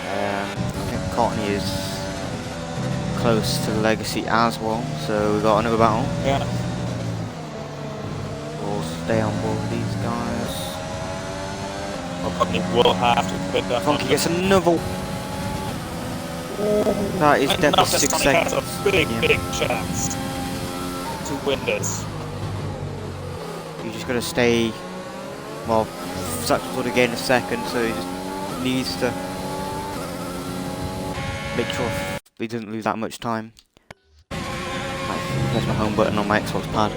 I think Courtney is close to the legacy as well, so we got another battle. Yeah. We'll stay on board with these guys. Well, Courtney will have to pick up. Funky gets another. That is definitely 6 seconds. Has a big chance to win this. You just gotta stay. Well, Saxman's going to gain a second, so he just needs to make sure he doesn't lose that much time. Press my home button on my Xbox pad.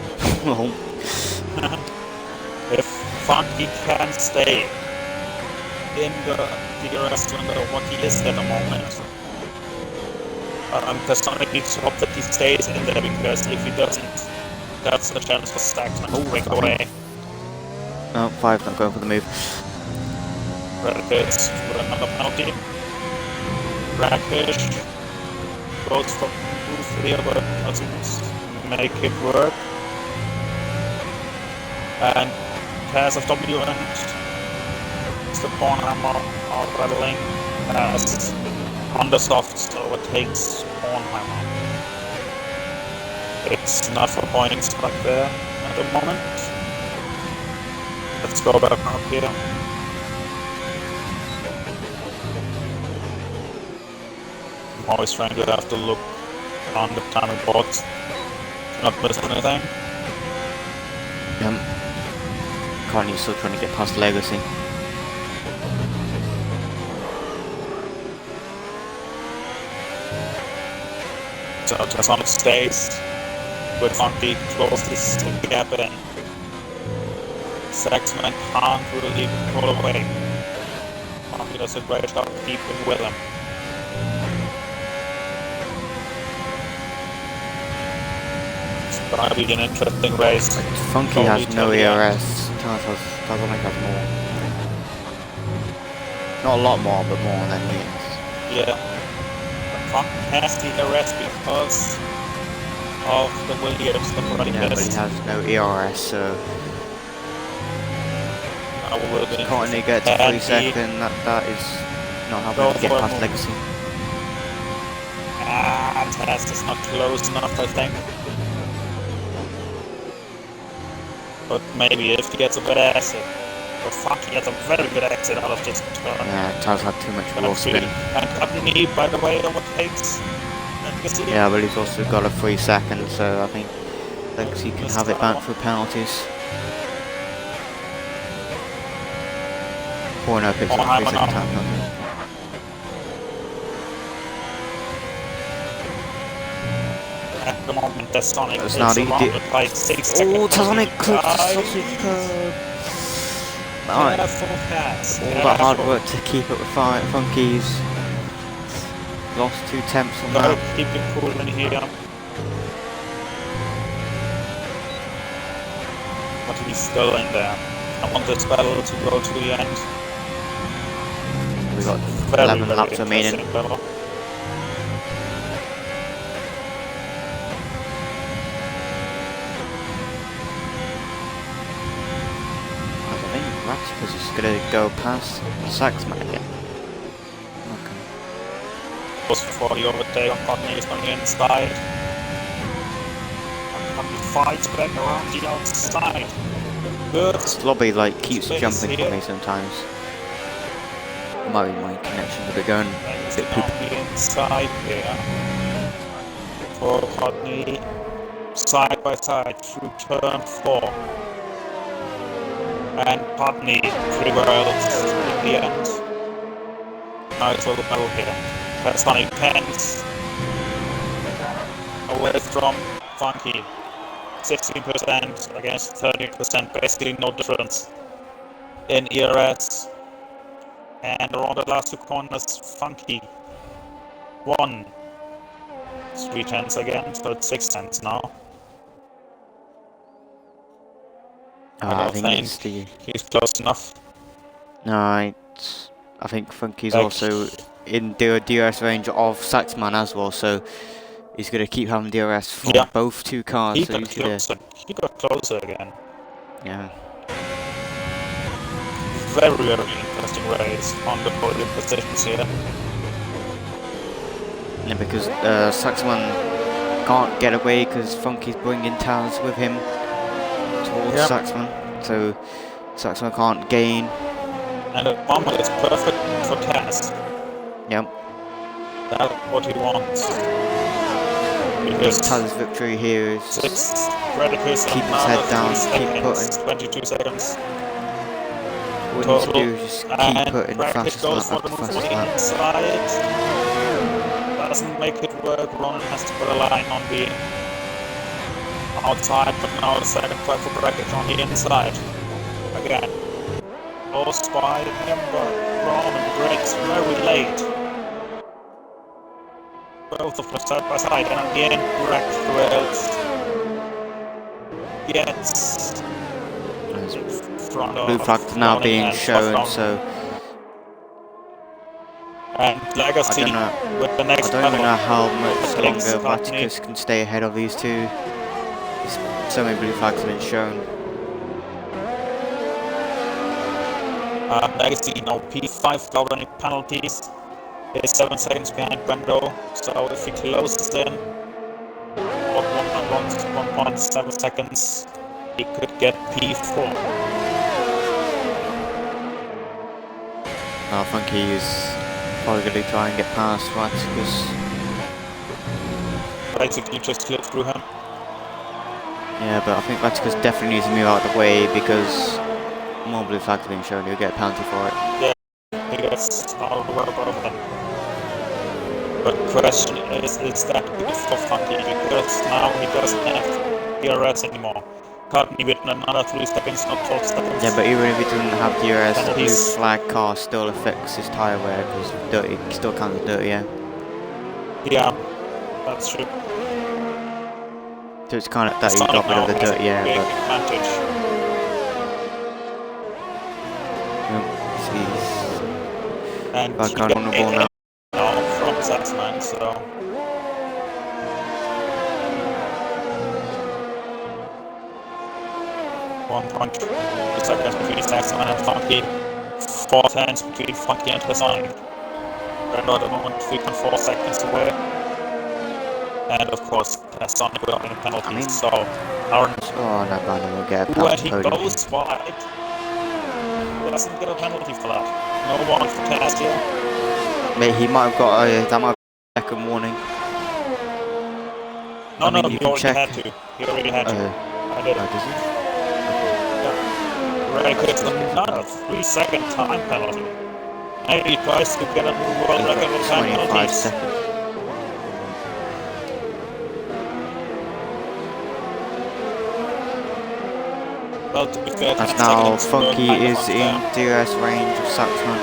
If Funky can stay in the DRS to know what he is at the moment. Personally needs to hope that he stays in there, because if he doesn't, that's a chance for Saxman to break away. No, 5 not going for the move. Redfish for another penalty. Redfish goes for move here, but doesn't make it work. And pass of W and the Bornheimer are battling as Undersoft overtakes Bornheimer. It's not for points back there at the moment. Let's go back up here. I'm always trying to have to look on the timing boards to not miss anything. Carney's still trying to get past Legacy. So Tasonic stays with Funky, closes the gap in. Saxman can't really pull away. Funky does a great job keeping with him. It's gonna be an interesting race. Funky has no ERS. Tasonic has more. Not a lot more, but more than he is. Yeah. Funky has the ERS because of the Williams, the running Yeah, but he test. has no ERS, so can't he get to 3 seconds? That is not helping him to get past Legacy. Test is not close enough, I think. But maybe if he gets a better exit. But Funky gets a very good exit out of this turn. Yeah, Taz had too much raw spin. And Company, by the way, overtakes Legacy. Yeah, but he's also got a 3 seconds, so I think Legacy can have it back for penalties. Porno picks up 3 second time penalty. At the moment, Tasonic is Snarly surrounded by 6 seconds. Oh, Tasonic clipped the sausage curb. Nice. All that hard work to keep up with Funky's. Lost 2 temps on that. Keep it cool in here. But he's still in there. I want this battle to go to the end. We got Very, 11 very laps remaining. interesting battle. I think Ratchford is going to go past Saxman again. Okay. Just before the overtake on Courtney is on the inside. And Courtney fights back around the outside. Good. This lobby like keeps Space jumping here. for me sometimes. Might be my connection's a bit going a bit poop. On the inside here. For Courtney. Side by side through turn 4. And Putney prevails in the end. Nice little battle here. Tasonic pens away from Funky. 16% against 30%, basically no difference in ERS. And around the last 2 corners, Funky won. 3 tenths again, so it's 6 tenths now. I think it's the... he's close enough. No, I think Funky's also in the DRS range of Saxman as well, so he's going to keep having DRS for both 2 cars. He so got closer again. Yeah. Very, very interesting race on the podium positions here. Yeah, because Saxman can't get away because Funky's bringing Taz with him towards Saxman, so Saxman can't gain. And at the moment it's perfect for Taz. Yep. That's what he wants. Because Taz's victory here is 6 Predators keep his head down, keep putting. 22 seconds. What he needs to do is just keep putting the fastest lap after fastest lap. Inside. Doesn't make it work. Ronan has to put a line on the outside, but now the second try for bracket on the inside. Again. Lost by him, but Roman breaks very late. Both of them side by side, and again Greg Wells gets in front of Blue flags now Ronnie being and shown, Buffon. so And I Legacy don't know. with the next I don't even know penalty. how much Takes longer Courtney. Vaticus can stay ahead of these two. So many blue flags have been shown. Legacy now P5 without any penalties. He's 7 seconds behind Brendo, so if he closes in 1.7 seconds, he could get P4. Now Funky is probably going to try and get past Vaticus. Basically just slip through him. Yeah, but I think Vaticus definitely needs to move out of the way because more blue flags are being shown. He'll get a penalty for it. Yeah, he gets out of the way above them. But question is that good for Funky because now he doesn't have DRS anymore. Courtney with another 3 seconds, not 12 seconds. Yeah, but even if he doesn't have DRS, the blue Penalties. flag car still affects his tyre wear because dirty still counts as dirty air. Yeah, that's true. So it's kind of that he Sonic got rid now of the has a dirty air, big but advantage. And back he on the ball now. now from Saxman, so 1.2 seconds between Saxman and Funky, 4 tenths between Funky and Sonic. We're not at the moment 3.4 seconds away. And of course, Sonic without any penalties, so our Oh, no, Brandon will get a when past he podium. goes wide, he doesn't get a penalty for that. No one for test here. Mate, he might have got a that might be a second warning. No, I mean, no, you he can already check. had to. He already had to. I did. Does he? Yeah. Ray gets another 3-second time penalty. Maybe he tries to get a new world record with time 25 penalties. seconds. Well, to be fair, As 10 now seconds Funky kind of is in unfair. DRS range of Saxman.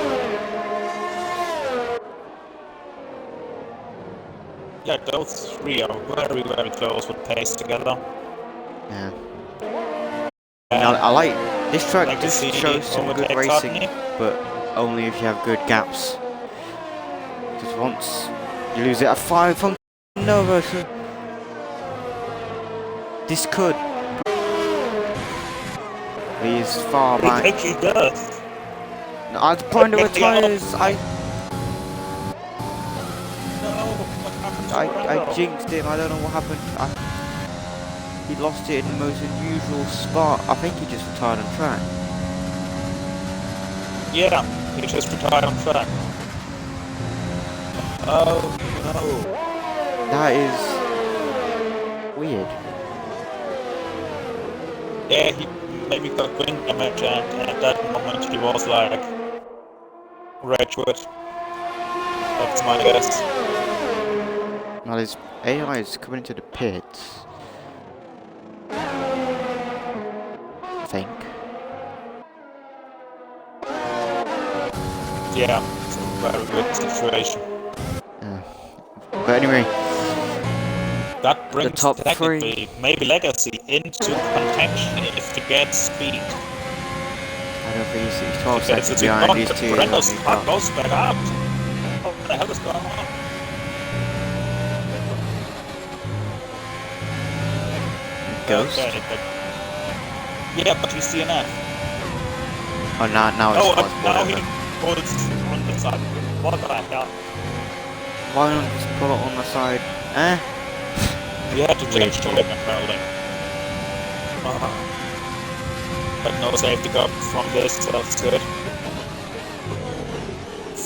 Yeah, those three are very, very close with pace together. Yeah. And I like this track. Legacy Just shows some good overtakes racing, Courtney. but only if you have good gaps. Because once you lose it at 5, Funky Nova. This could. He is far I back. think he does. No, I'd point over tyres. I jinxed him. I don't know what happened. He lost it in the most unusual spot. I think he just retired on track. Yeah, he just retired on track. Oh no. That is weird. Yeah, he maybe got wind damage, and at that moment he was like, rage quit. That's my guess. Now his AI is coming into the pits. I think. Yeah, it's a very good situation. Yeah. But anyway, That brings top technically maybe Legacy into contention if he gets speed. I don't think he's 12 If seconds it's behind not, these but two. Brendo's only car got- goes back up. What the hell is going on? Ghost? Okay, but yeah, but he's DNF. Oh, now it's Oh, not. now he pulls on the side. What the hell? Why not just pull it on the side? Eh? We had to change Weird. the limit apparently. But no safety car from this, so that's good.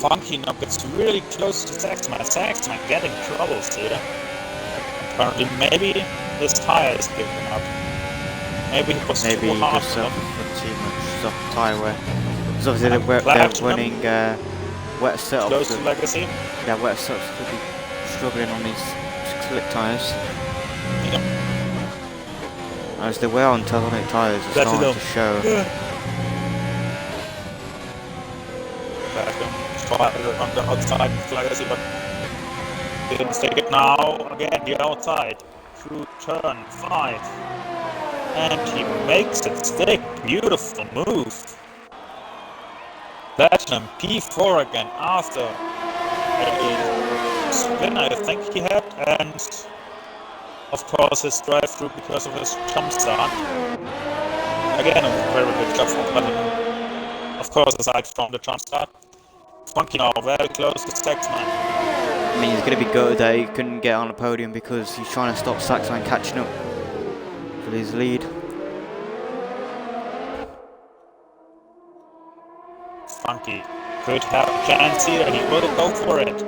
Funky now gets really close to Saxman. Saxman getting troubles here. Apparently, maybe his tire is giving up. Maybe it was Maybe too he hard just for him. suffered from too much soft tyre wear. Because obviously And they're Platinum running wet setups. Close to Legacy. Yeah, wet setups could be struggling on these slick tyres. Yeah. As the wear on Telonic tyres is That's starting enough. to show. try on the outside with Legacy, but didn't take it now. Again, the outside. Through turn 5. And he makes it stick. Beautiful move. Platinum P4 again after a spin I think he had, and of course his drive through because of his jump start. Again, a very good job from Platinum. Of course, aside from the jump start. Funky now, very close to Saxman. I mean, he's going to be gutted that he couldn't get on the podium because he's trying to stop Saxman catching up for his lead. Funky could have a chance here, he will go for it.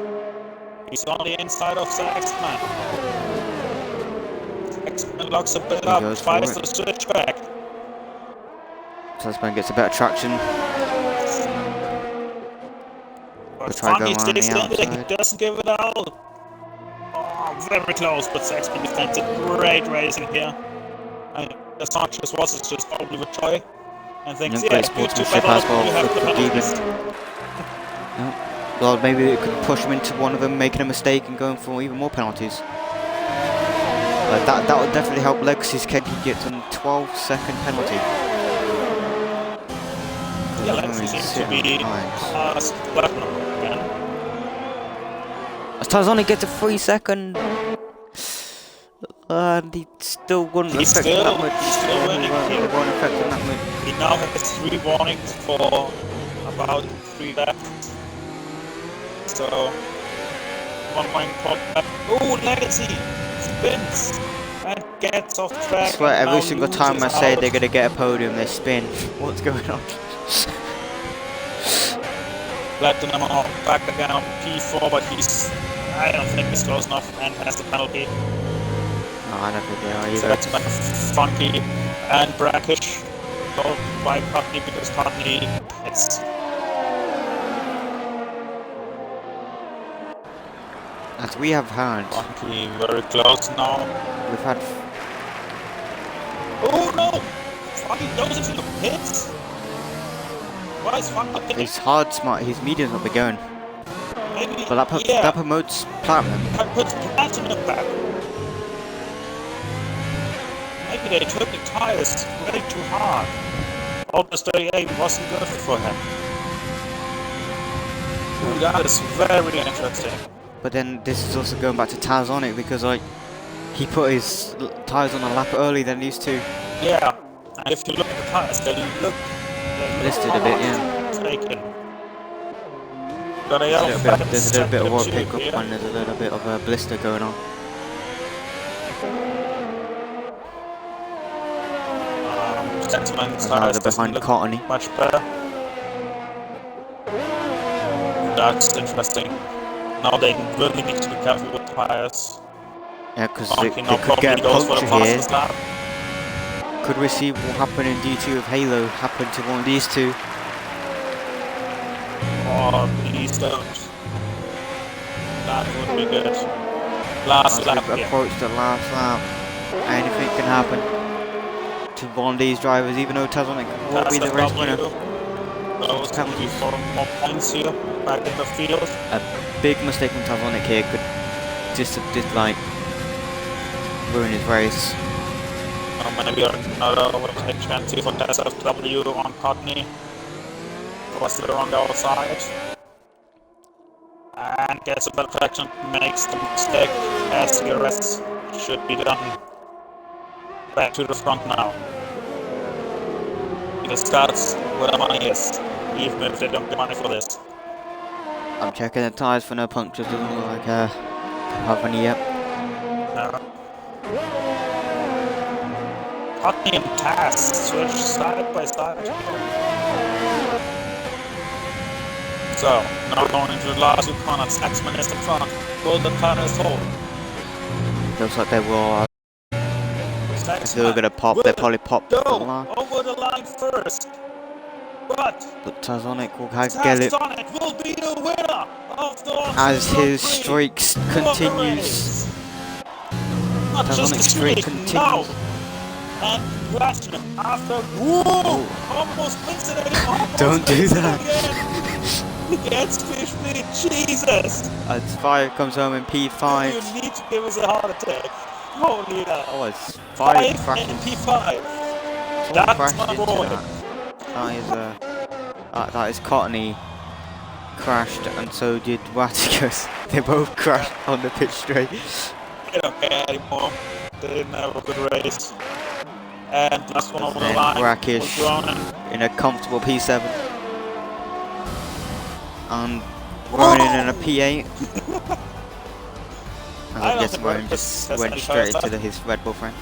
He's on the inside of Saxman. Saxman locks a bit up, tries to switch back. Saxman gets a better traction. But Funky stays in there, he doesn't give it out. Oh, very close, but Saxman defends it. Great racing here. And as much as was, it's just probably with joy. And thinks, yeah, good to battle, you have the penalties. Well, maybe it could push him into one of them making a mistake and going for even more penalties. But that would definitely help Legacy's Kenny get a 12-second penalty. Yeah, Legacy seems to be past Platinum again. As Tarzoni gets a 3-second, and he still wouldn't affect him that much. He's still winning here. Won't affect him that much. He now has 3 warnings for about 3 laps. So, 1 point pop back. Oh, Legacy spins and gets off track. I swear, every single time I say they're gonna get a podium, they spin. What's going on? Platinum back again on P4, but I don't think he's close enough and has the penalty. No, I don't think they are either. So that's kind of funky and brackish. Both by Putney because Putney hits. As we have had. Funky very close now. We've had. Oh no! Funky goes into the pits. Why is Funky pitting? He's hard, smart. His medium's not be going. Maybe, But that promotes Platinum. That puts Platinum back. Maybe they took the tires way too hard. August 38 wasn't good for him. Ooh, that is very interesting. But then this is also going back to Tarzonic because like he put his tires on a lap earlier than he used to. Yeah, and if you look at the tires, they look Listed a bit, yeah. Taken. Got a yellow flag. There's a little bit of oil pickup and there's a little bit of a blister going on. Tires behind Cottony. Much better. That's interesting. Now they really need to be careful with tires. Yeah, because they could get a puncture here. Lap. Could we see what happened in D2 if Halo happened to one of these two? Oh, please don't. That would be good. Last lap. Approach the last lap. Anything can happen to one of these drivers, even though Tazonic will be the race winner. Those penalty for more points here, back in the field. A big mistake from Tazonic here could just like ruin his race. Maybe another will take chance here for SFW on Cottony. Was there on the other side. And gets a better traction, makes the mistake as the rest should be done. Back to the front now. It starts where the money is, even if they don't get money for this. I'm checking the tyres for no punctures, doesn't look like have any yet. No. Cottony and Taz switch side by side. So, now going into the last two corners, Saxman is in front. Will the tires hold? Looks like they will. If they were going to pop, they probably pop the line. Over the line first. But Tazonic will get it Tazonic will be the winner of the as his streaks continues. Not just the streak continues. No. And Platinum after almost wins it again. Don't do that. Gets fish meat, Jesus! As Fire comes home in P5. You need to give us a heart attack. Holy hell. Oh, it's 5 5 crashes. and P5. Four That's crashed my into boy. that is Cottony crashed, and so did Waticus. They both crashed on the pitch straight. They don't care anymore. They didn't have a good race. And last one over the Then line Brackish was Ronan. in a comfortable P7. And Ronan in a P8. And I guess Ronan just went straight into his Red Bull friend.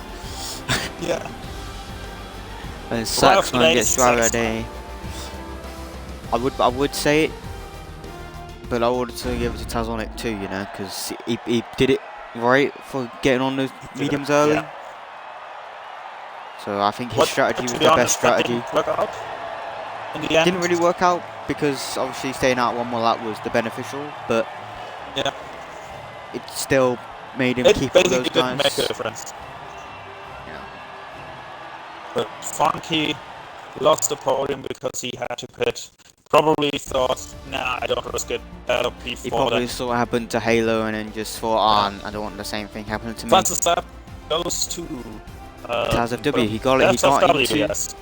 Yeah. And Saxman gets driver of the day. I would say it, but I would also give it to Tazonic too, you know, because he did it right for getting on the mediums early. Yeah. So I think his strategy was the best strategy. In the end. Didn't really work out because obviously staying out one more lap was the beneficial, but yeah, it still made him keep all those didn't guys. make a difference. Yeah. But Funky lost the podium because he had to pit. Probably thought, nah, I don't risk it. P4 He probably saw what happened to Halo and then just thought, I don't want the same thing happening to me. Fastest lap goes to Taz of W, he got it. Yes.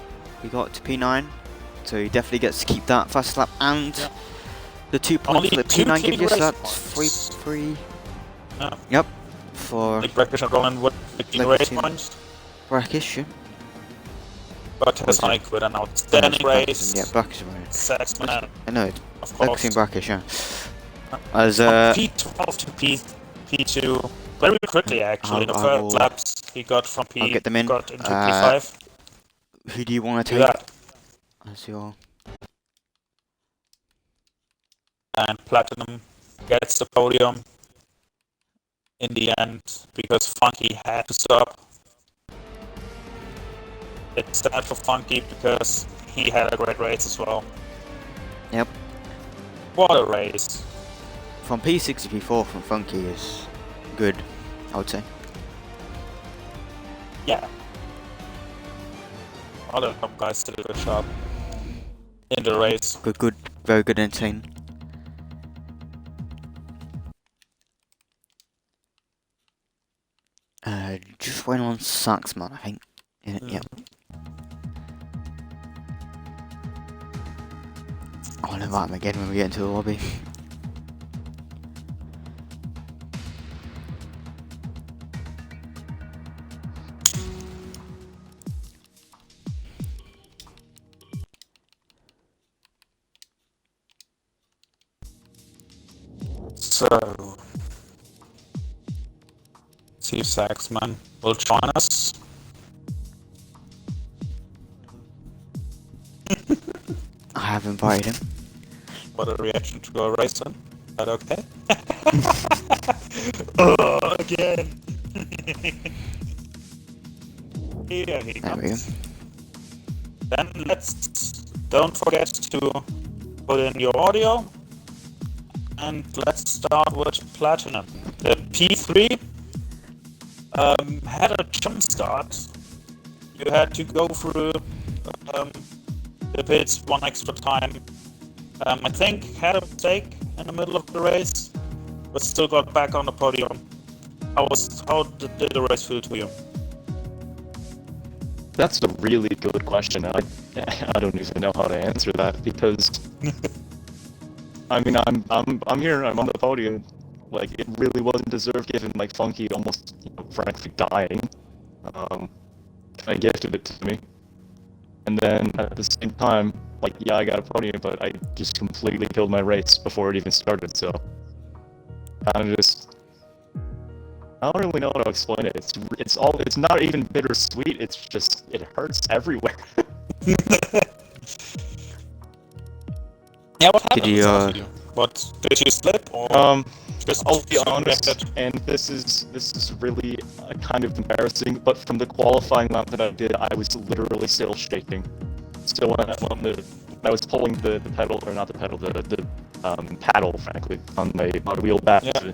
He got to P9, so he definitely gets to keep that fast lap and the 2 points that P9 gives you. So that's 3. Yeah. Yep. For Brackish and Roland with the race points. Brackish, yeah. But Tazonic with an outstanding race. Yeah, Brackish won it. Saxman. I know it. Of course. in Brackish, yeah. As P12 to P2 very quickly actually. The first laps he got from P. I'll get them in. Got into P5. Who do you want to take? As your and Platinum gets the podium in the end because Funky had to stop. It's sad for Funky because he had a great race as well. Yep. What a race. From P6 to P4 from Funky is good, I would say. Yeah. All the top guys did a good job in the race. Good, very good entertainment. Just went on Saxman, I think. Yeah. I'll invite him again when we get into the lobby. So, see if Saxman will join us. I have invited him. What a reaction to a racer. Is that okay? Oh, again! Here he comes. Then don't forget to put in your audio. And let's start with Platinum. The P3 had a jump start. You had to go through the pits one extra time. I think had a mistake in the middle of the race, but still got back on the podium. How did the race feel to you? That's a really good question. I don't even know how to answer that because I mean I'm here. I'm on the podium. Like it really wasn't deserved given like Funky almost frankly dying. I gifted it to me, and then at the same time, like yeah, I got a podium, but I just completely killed my race before it even started. So kind of just. I don't really know how to explain it. It's not even bittersweet. It's just it hurts everywhere. Yeah, what happened? What did you slip or? I'll be honest, and this is really kind of embarrassing. But from the qualifying lap that I did, I was literally still shaking. So when I was pulling the pedal, or not the pedal, the paddle, frankly, on my wheel back. Yeah.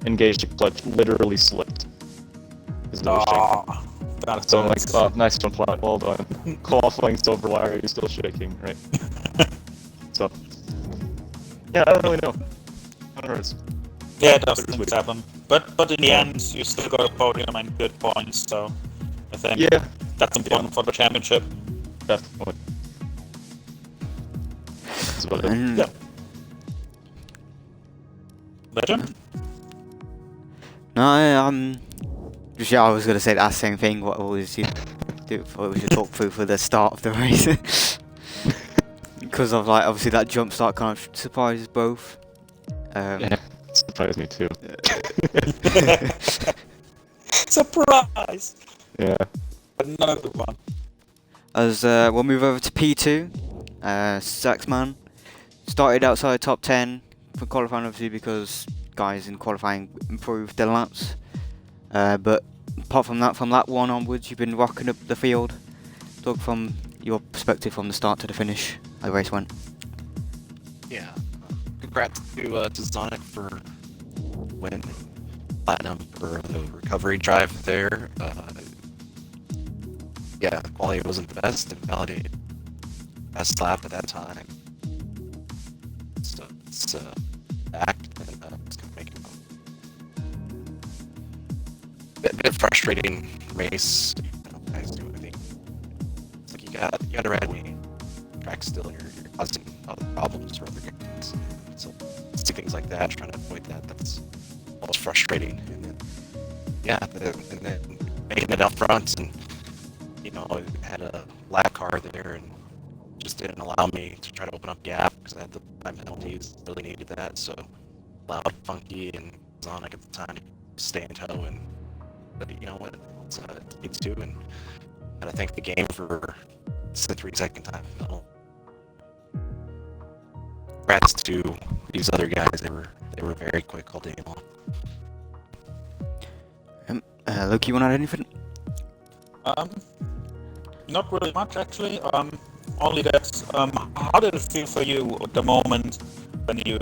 Engaged the clutch, literally slipped. So I'm like, oh, nice jump line, well done. Qualifying silver wire, you're still shaking, right? So, Yeah, I don't really know. I don't know. Yeah, those things happen. But in the end, you still got a podium and good points, so I think Yeah, that's important for the championship. definitely. That's about it. And Yeah. Legend? no, I was gonna say that same thing. What was you do? What was your talk through for the start of the race? Because of like obviously that jump start kind of surprises both. Yeah, it surprised me too. Surprise! Yeah. Another good one. As we'll move over to P2, Saxman started outside top 10 for qualifying, obviously because guys in qualifying improved their laps. But apart from that one onwards, you've been rocking up the field. Talk from your perspective from the start to the finish, how the race went. Yeah. Congrats to Sonic for winning platinum for the recovery drive there. Yeah, the quality wasn't the best and validated best lap at that time. So it's back and it's gonna make it a bit frustrating race. You know, guys do I think it's like you got a red wing track still, you're causing other problems for other guys. So see things like that, trying to avoid that. That's almost frustrating. And then and then making it up front, and you know, I had a lap car there and just didn't allow me to try to open up gap because I had the time penalties. Really needed that, so allowed Funky and Sonic at the time to stay in tow. And but you know what, it needs to, and I thank the game for the 3-second time penalty. Congrats to these other guys. They were very quick all day long. Loki, you want to add anything? Not really much actually. Only that. How did it feel for you at the moment when you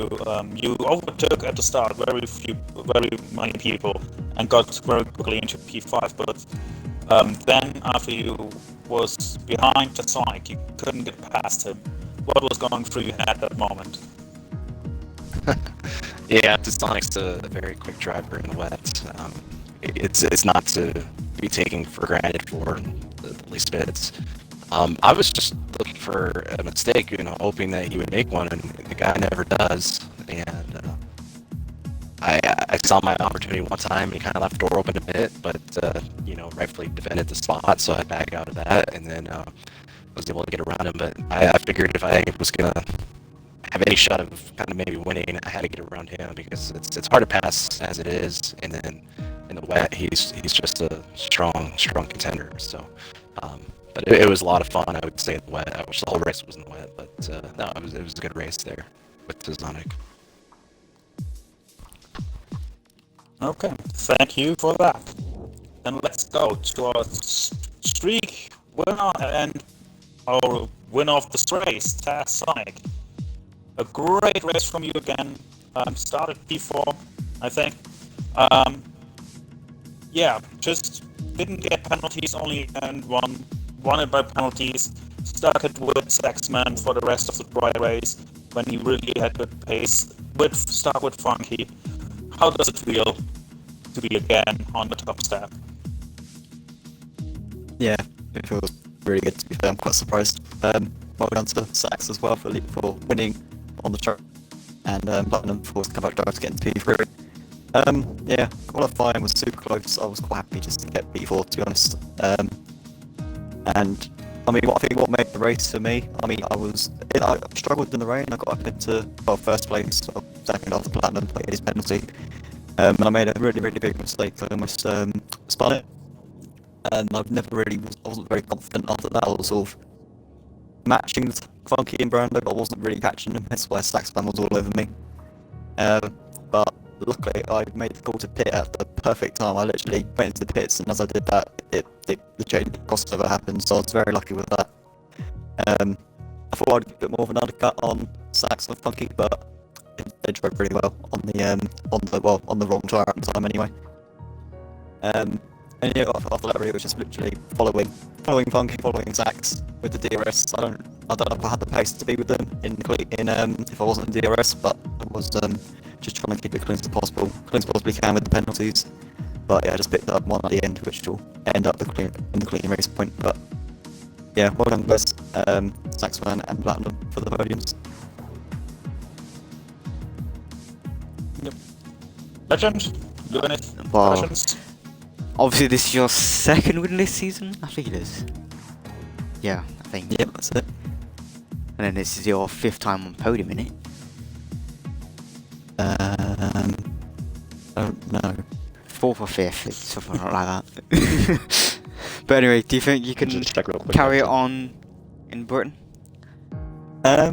overtook at the start very many people and got very quickly into P5, but then after you was behind the Sonic, you couldn't get past him. What was going through your head at that moment? Yeah, Sonic's a very quick driver in the wet. It's not to be taken for granted for the least bit. I was just looking for a mistake, you know, hoping that he would make one, and the guy never does. And I saw my opportunity one time. He kind of left the door open a bit, but you know, rightfully defended the spot, so I backed out of that, and then was able to get around him. But I figured if I was gonna have any shot of kind of maybe winning, I had to get around him because it's hard to pass as it is, and then in the wet, he's just a strong contender. So, but it was a lot of fun. I would say in the wet. I wish the whole race was in the wet, but no, it was a good race there with Sonic. Okay, thank you for that. Then let's go to our streak winner and our winner of this race, Taz Sonic. A great race from you again. Started P4, I think. Yeah, just didn't get penalties only and won it by penalties. Stuck it with Saxman for the rest of the dry race when he really had good pace. Start with Funky. How does it feel to be again on the top step? Yeah, it feels really good to be fair. I'm quite surprised. Well done to Sax as well for winning on the track and platinum for comeback drive to get into P3. Yeah, qualifying was super close. I was quite happy just to get P4 to be honest. And I mean, what made the race for me, I mean, I struggled in the rain. I got up into first place, second after platinum, played his penalty. And I made a really big mistake. I almost spun it. And I wasn't very confident after that. I was sort of matching Funky and Brando, but I wasn't really catching them. That's why Saxman was all over me. But luckily, I made the call to pit at the perfect time. I literally went into the pits, and as I did that, the chain crossover happened. So I was very lucky with that. I thought I'd get a bit more of an undercut on Sax and Funky, but they drove pretty well on the wrong tyre at the time anyway. And yeah, after that, really, it was just literally following Funky, following Sax with the DRS. I don't I don't know if I had the pace to be with them if I wasn't in DRS, but I was just trying to keep it clean as possible, clean as possibly can with the penalties. But yeah, I just picked up one at the end, which will end up in the clean race point. But yeah, well done guys, Saxman and Platinum for the podiums. Legend, do you have any Well, questions? obviously this is your second win this season. I think it is. Yeah, I think. Yep, that's it. And then this is your 5th time on podium, innit? I don't know. 4th or 5th, it's something like that. But anyway, do you think you can Just check real quick. carry it on in Britain? I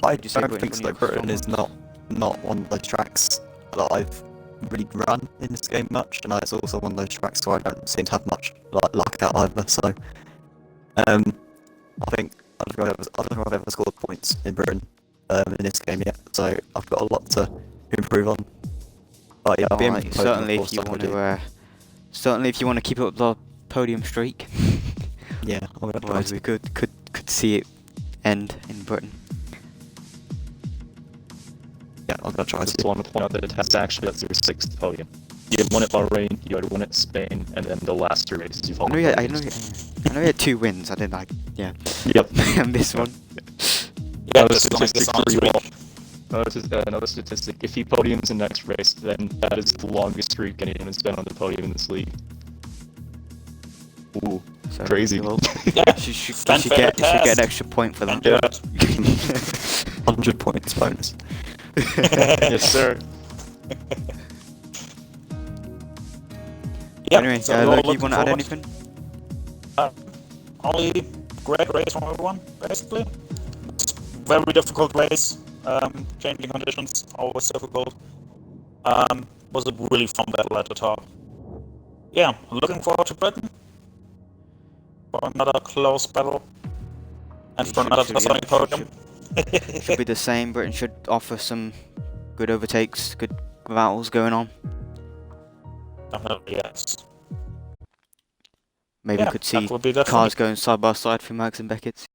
Would you say don't Britain's think one so. of your Britain strong is not one of those tracks that I've really run in this game much, and it's also one of those tracks where I don't seem to have much luck at either. So, I think I don't think I've ever scored points in Britain in this game yet. So I've got a lot to improve on. But yeah, being Alright, certainly if you want to keep up the podium streak. yeah, I'm gonna try Otherwise to. we could see it end in Britain. Yeah, I'm gonna try I to. just want to point out that it has actually that's your 6th podium. You had one at Bahrain, you had one at Spain, and then the last 2 races you've I all know you had 2 wins. I did yeah. Yep. And this one. Yeah, Another this is like statistic the for you streak. all. Another statistic. If he podiums in next race, then that is the longest streak anyone has been on the podium in this league. Ooh, So crazy. you'll- Yeah, you should stand get fair an test. extra point for that. And Yeah. 100 points bonus. Yes, sir. Yeah, Anyway, so we're all Loki, you looking want to add forward. anything? Only great race from everyone, basically. It's very difficult race. Changing conditions, always difficult. Was a really fun battle at the top. Yeah, looking forward to Britain. For another close battle. And for another Sonic podium. Should be the same. Britain should offer some good overtakes, good battles going on. Definitely, yes. Maybe Yeah, we could see that would be that for me. cars going side by side through Max and Beckett's.